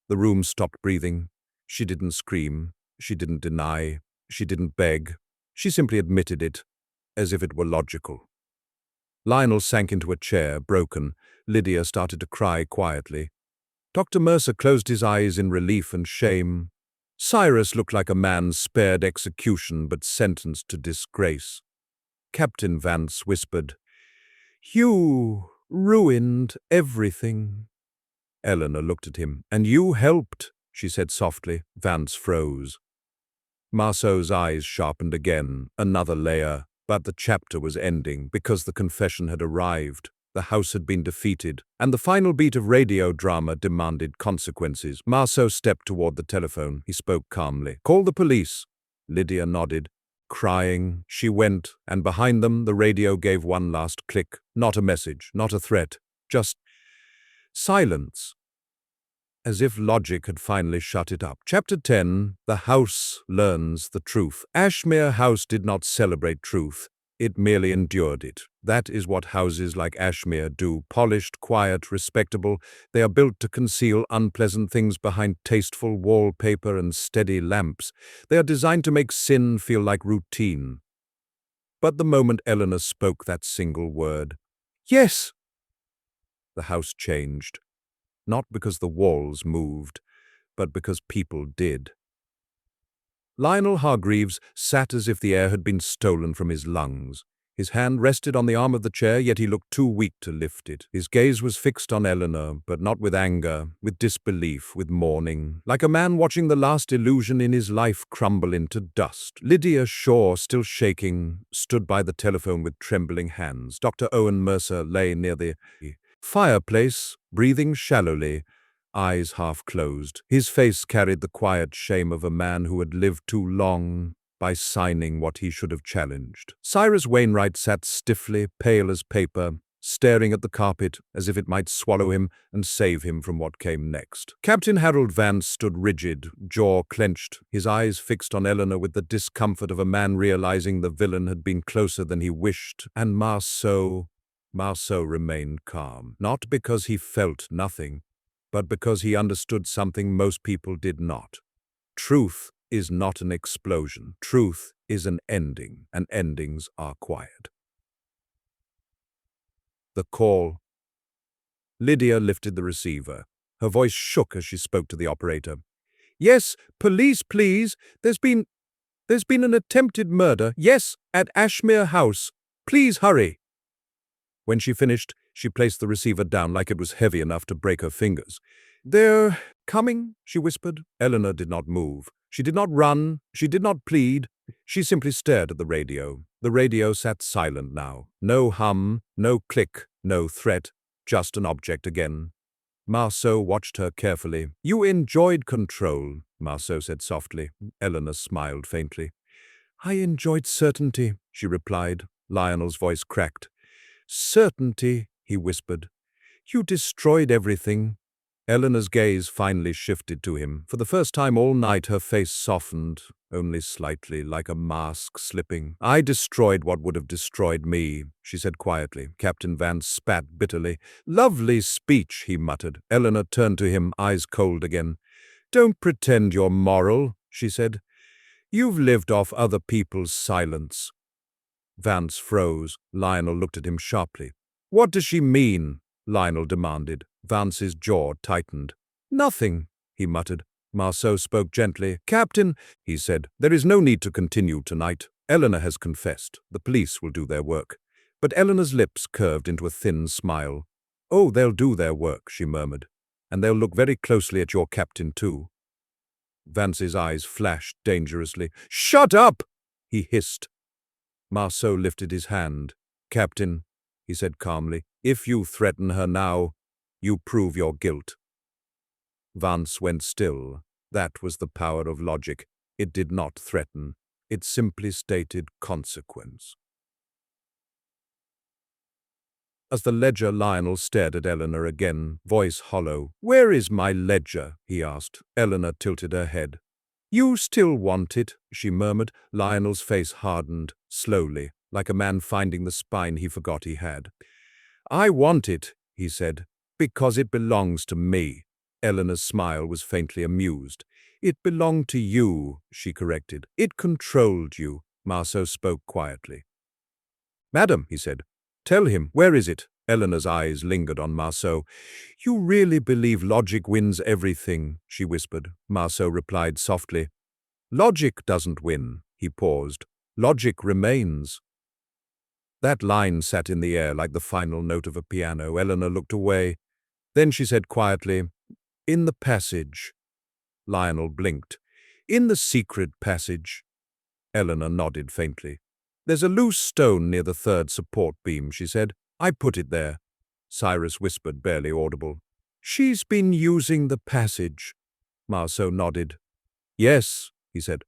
The room stopped breathing. She didn't scream. She didn't deny. She didn't beg. She simply admitted it, as if it were logical. Lionel sank into a chair, broken. Lydia started to cry quietly. Dr. Mercer closed his eyes in relief and shame. Cyrus looked like a man spared execution but sentenced to disgrace. Captain Vance whispered, You ruined everything. Eleanor looked at him. And you helped, she said softly. Vance froze. Marceau's eyes sharpened again. Another layer. But the chapter was ending because the confession had arrived. The house had been defeated, and the final beat of radio drama demanded consequences. Marceau stepped toward the telephone. He spoke calmly. Call the police. Lydia nodded. Crying, she went, and behind them the radio gave one last click. Not a message, not a threat, just silence. As if logic had finally shut it up. Chapter 10. The House Learns the Truth. Ashmere House did not celebrate truth. It merely endured it. That is what houses like Ashmere do. Polished, quiet, respectable. They are built to conceal unpleasant things behind tasteful wallpaper and steady lamps. They are designed to make sin feel like routine. But the moment Eleanor spoke that single word, yes, the house changed. Not because the walls moved, but because people did. Lionel Hargreaves sat as if the air had been stolen from his lungs. His hand rested on the arm of the chair, yet he looked too weak to lift it. His gaze was fixed on Eleanor, but not with anger, with disbelief, with mourning, like a man watching the last illusion in his life crumble into dust. Lydia Shaw, still shaking, stood by the telephone with trembling hands. Dr. Owen Mercer lay near the fireplace, breathing shallowly, eyes half closed. His face carried the quiet shame of a man who had lived too long by signing what he should have challenged. Cyrus Wainwright sat stiffly, pale as paper, staring at the carpet as if it might swallow him and save him from what came next. Captain Harold Vance stood rigid, jaw clenched, his eyes fixed on Eleanor with the discomfort of a man realizing the villain had been closer than he wished, and Marceau remained calm, not because he felt nothing, but because he understood something most people did not. Truth is not an explosion. Truth is an ending, and endings are quiet. The call. Lydia lifted the receiver. Her voice shook as she spoke to the operator. "Yes, police, please. There's been an attempted murder. Yes, at Ashmere House. Please hurry." When she finished, she placed the receiver down like it was heavy enough to break her fingers. "They're coming," she whispered. Eleanor did not move. She did not run. She did not plead. She simply stared at the radio. The radio sat silent now. No hum, no click, no threat, just an object again. Marceau watched her carefully. "You enjoyed control," Marceau said softly. Eleanor smiled faintly. "I enjoyed certainty," she replied. Lionel's voice cracked. "Certainty," he whispered. "You destroyed everything." Eleanor's gaze finally shifted to him. For the first time all night her face softened, only slightly, like a mask slipping. "I destroyed what would have destroyed me," she said quietly. Captain Vance spat bitterly. "Lovely speech," he muttered. Eleanor turned to him, eyes cold again. "Don't pretend you're moral," she said. "You've lived off other people's silence." Vance froze. Lionel looked at him sharply. "What does she mean?" Lionel demanded. Vance's jaw tightened. "Nothing," he muttered. Marceau spoke gently. "Captain," he said, "there is no need to continue tonight. Eleanor has confessed. The police will do their work." But Eleanor's lips curved into a thin smile. "Oh, they'll do their work," she murmured. "And they'll look very closely at your captain, too." Vance's eyes flashed dangerously. "Shut up!" he hissed. Marceau lifted his hand. "Captain," he said calmly, "if you threaten her now, you prove your guilt." Vance went still. That was the power of logic. It did not threaten. It simply stated consequence. As the ledger, Lionel stared at Eleanor again, voice hollow. "Where is my ledger?" he asked. Eleanor tilted her head. "You still want it," she murmured. Lionel's face hardened, slowly, like a man finding the spine he forgot he had. "I want it," he said, "because it belongs to me." Eleanor's smile was faintly amused. "It belonged to you," she corrected. "It controlled you." Marceau spoke quietly. "Madam," he said, "tell him, where is it?" Eleanor's eyes lingered on Marceau. "You really believe logic wins everything," she whispered. Marceau replied softly. "Logic doesn't win." He paused. "Logic remains." That line sat in the air like the final note of a piano. Eleanor looked away. Then she said quietly, "In the passage." Lionel blinked. "In the secret passage." Eleanor nodded faintly. "There's a loose stone near the third support beam," she said. "I put it there." Cyrus whispered, barely audible. "She's been using the passage." Marceau nodded. "Yes," he said.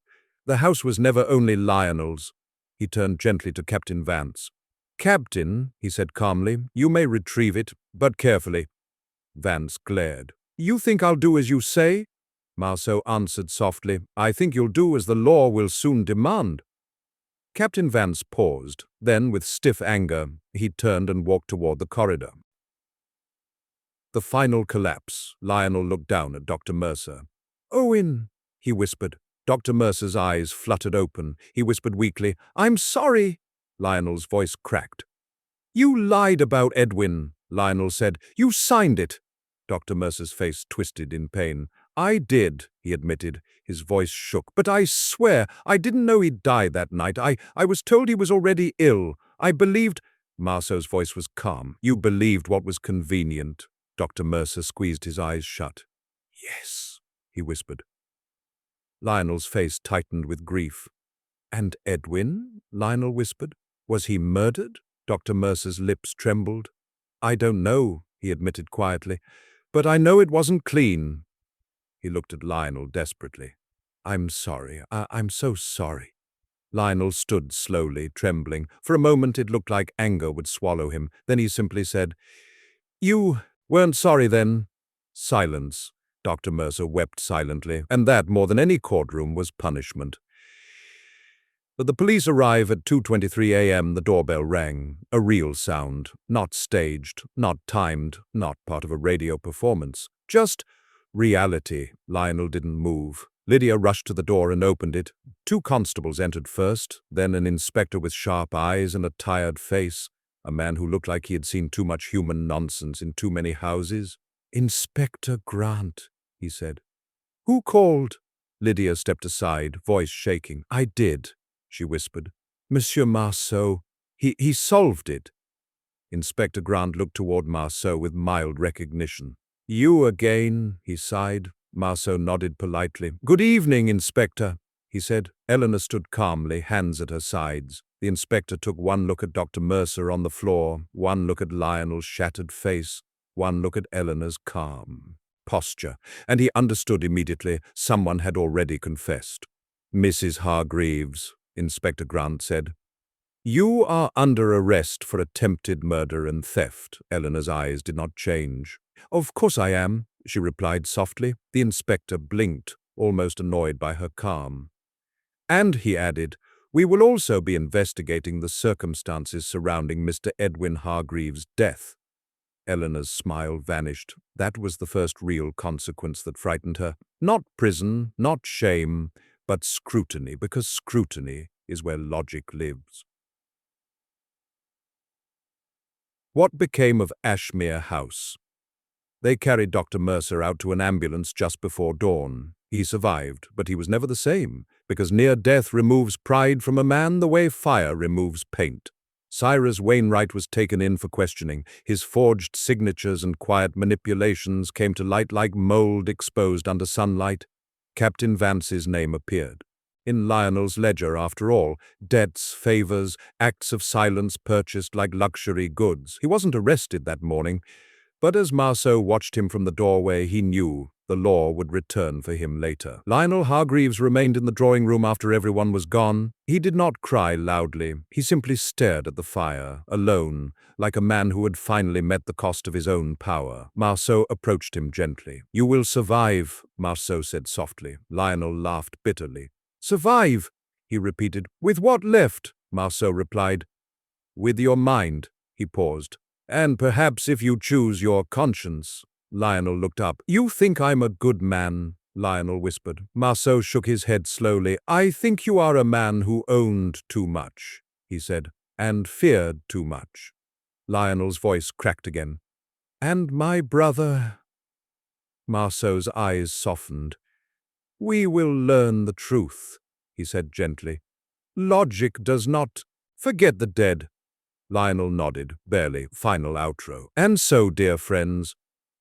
"The house was never only Lionel's." He turned gently to Captain Vance. "Captain," he said calmly, "you may retrieve it, but carefully." Vance glared. "You think I'll do as you say?" Marceau answered softly. "I think you'll do as the law will soon demand." Captain Vance paused. Then, with stiff anger, he turned and walked toward the corridor. The final collapse. Lionel looked down at Dr. Mercer. "Owen," he whispered. Dr. Mercer's eyes fluttered open. He whispered weakly, "I'm sorry." Lionel's voice cracked. "You lied about Edwin," Lionel said. "You signed it." Dr. Mercer's face twisted in pain. "I did," he admitted. His voice shook. "But I swear, I didn't know he'd die that night. I was told he was already ill. I believed—" Marceau's voice was calm. "You believed what was convenient." Dr. Mercer squeezed his eyes shut. "Yes," he whispered. Lionel's face tightened with grief. "And Edwin?" Lionel whispered. "Was he murdered?" Dr. Mercer's lips trembled. "I don't know," he admitted quietly, "but I know it wasn't clean." He looked at Lionel desperately. "I'm sorry. I'm so sorry." Lionel stood slowly, trembling. For a moment it looked like anger would swallow him. Then he simply said, "You weren't sorry then?" Silence. Dr. Mercer wept silently, and that, more than any courtroom, was punishment. But the police arrive at 2:23 a.m. The doorbell rang. A real sound. Not staged, not timed, not part of a radio performance. Just reality. Lionel didn't move. Lydia rushed to the door and opened it. 2 constables entered first, then an inspector with sharp eyes and a tired face. A man who looked like he had seen too much human nonsense in too many houses. "Inspector Grant," he said. "Who called?" Lydia stepped aside, voice shaking. "I did," she whispered. "Monsieur Marceau, he solved it." Inspector Grant looked toward Marceau with mild recognition. "You again," he sighed. Marceau nodded politely. "Good evening, Inspector," he said. Eleanor stood calmly, hands at her sides. The inspector took one look at Dr. Mercer on the floor, one look at Lionel's shattered face, one look at Eleanor's calm posture, and he understood immediately someone had already confessed. "Mrs. Hargreaves," Inspector Grant said, "you are under arrest for attempted murder and theft." Eleanor's eyes did not change. "Of course I am," she replied softly. The inspector blinked, almost annoyed by her calm. "And," he added, "we will also be investigating the circumstances surrounding Mr. Edwin Hargreaves' death." Eleanor's smile vanished. That was the first real consequence that frightened her. Not prison, not shame, but scrutiny, because scrutiny is where logic lives. What became of Ashmere House? They carried Dr. Mercer out to an ambulance just before dawn. He survived, but he was never the same, because near death removes pride from a man the way fire removes paint. Cyrus Wainwright was taken in for questioning. His forged signatures and quiet manipulations came to light like mold exposed under sunlight. Captain Vance's name appeared. In Lionel's ledger, after all, debts, favors, acts of silence purchased like luxury goods. He wasn't arrested that morning, but as Marceau watched him from the doorway, he knew the law would return for him later. Lionel Hargreaves remained in the drawing room after everyone was gone. He did not cry loudly. He simply stared at the fire, alone, like a man who had finally met the cost of his own power. Marceau approached him gently. "You will survive," Marceau said softly. Lionel laughed bitterly. "Survive?" he repeated. "With what left?" Marceau replied. "With your mind." He paused. "And perhaps if you choose your conscience." Lionel looked up. "You think I'm a good man?" Lionel whispered. Marceau shook his head slowly. "I think you are a man who owned too much," he said, "and feared too much." Lionel's voice cracked again. "And my brother?" Marceau's eyes softened. "We will learn the truth," he said gently. "Logic does not forget the dead." Lionel nodded, barely. Final outro. And so, dear friends,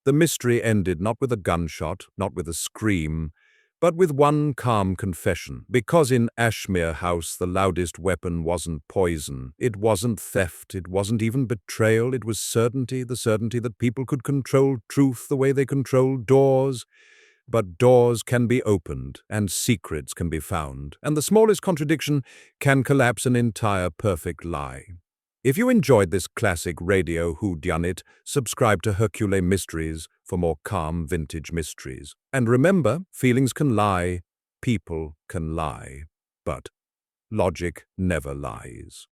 the mystery ended not with a gunshot, not with a scream, but with one calm confession. Because in Ashmere House the loudest weapon wasn't poison, it wasn't theft, it wasn't even betrayal, it was certainty, the certainty that people could control truth the way they control doors. But doors can be opened, and secrets can be found, and the smallest contradiction can collapse an entire perfect lie. If you enjoyed this classic radio whodunit, subscribe to Hercule Mysteries for more calm vintage mysteries. And remember, feelings can lie, people can lie, but logic never lies.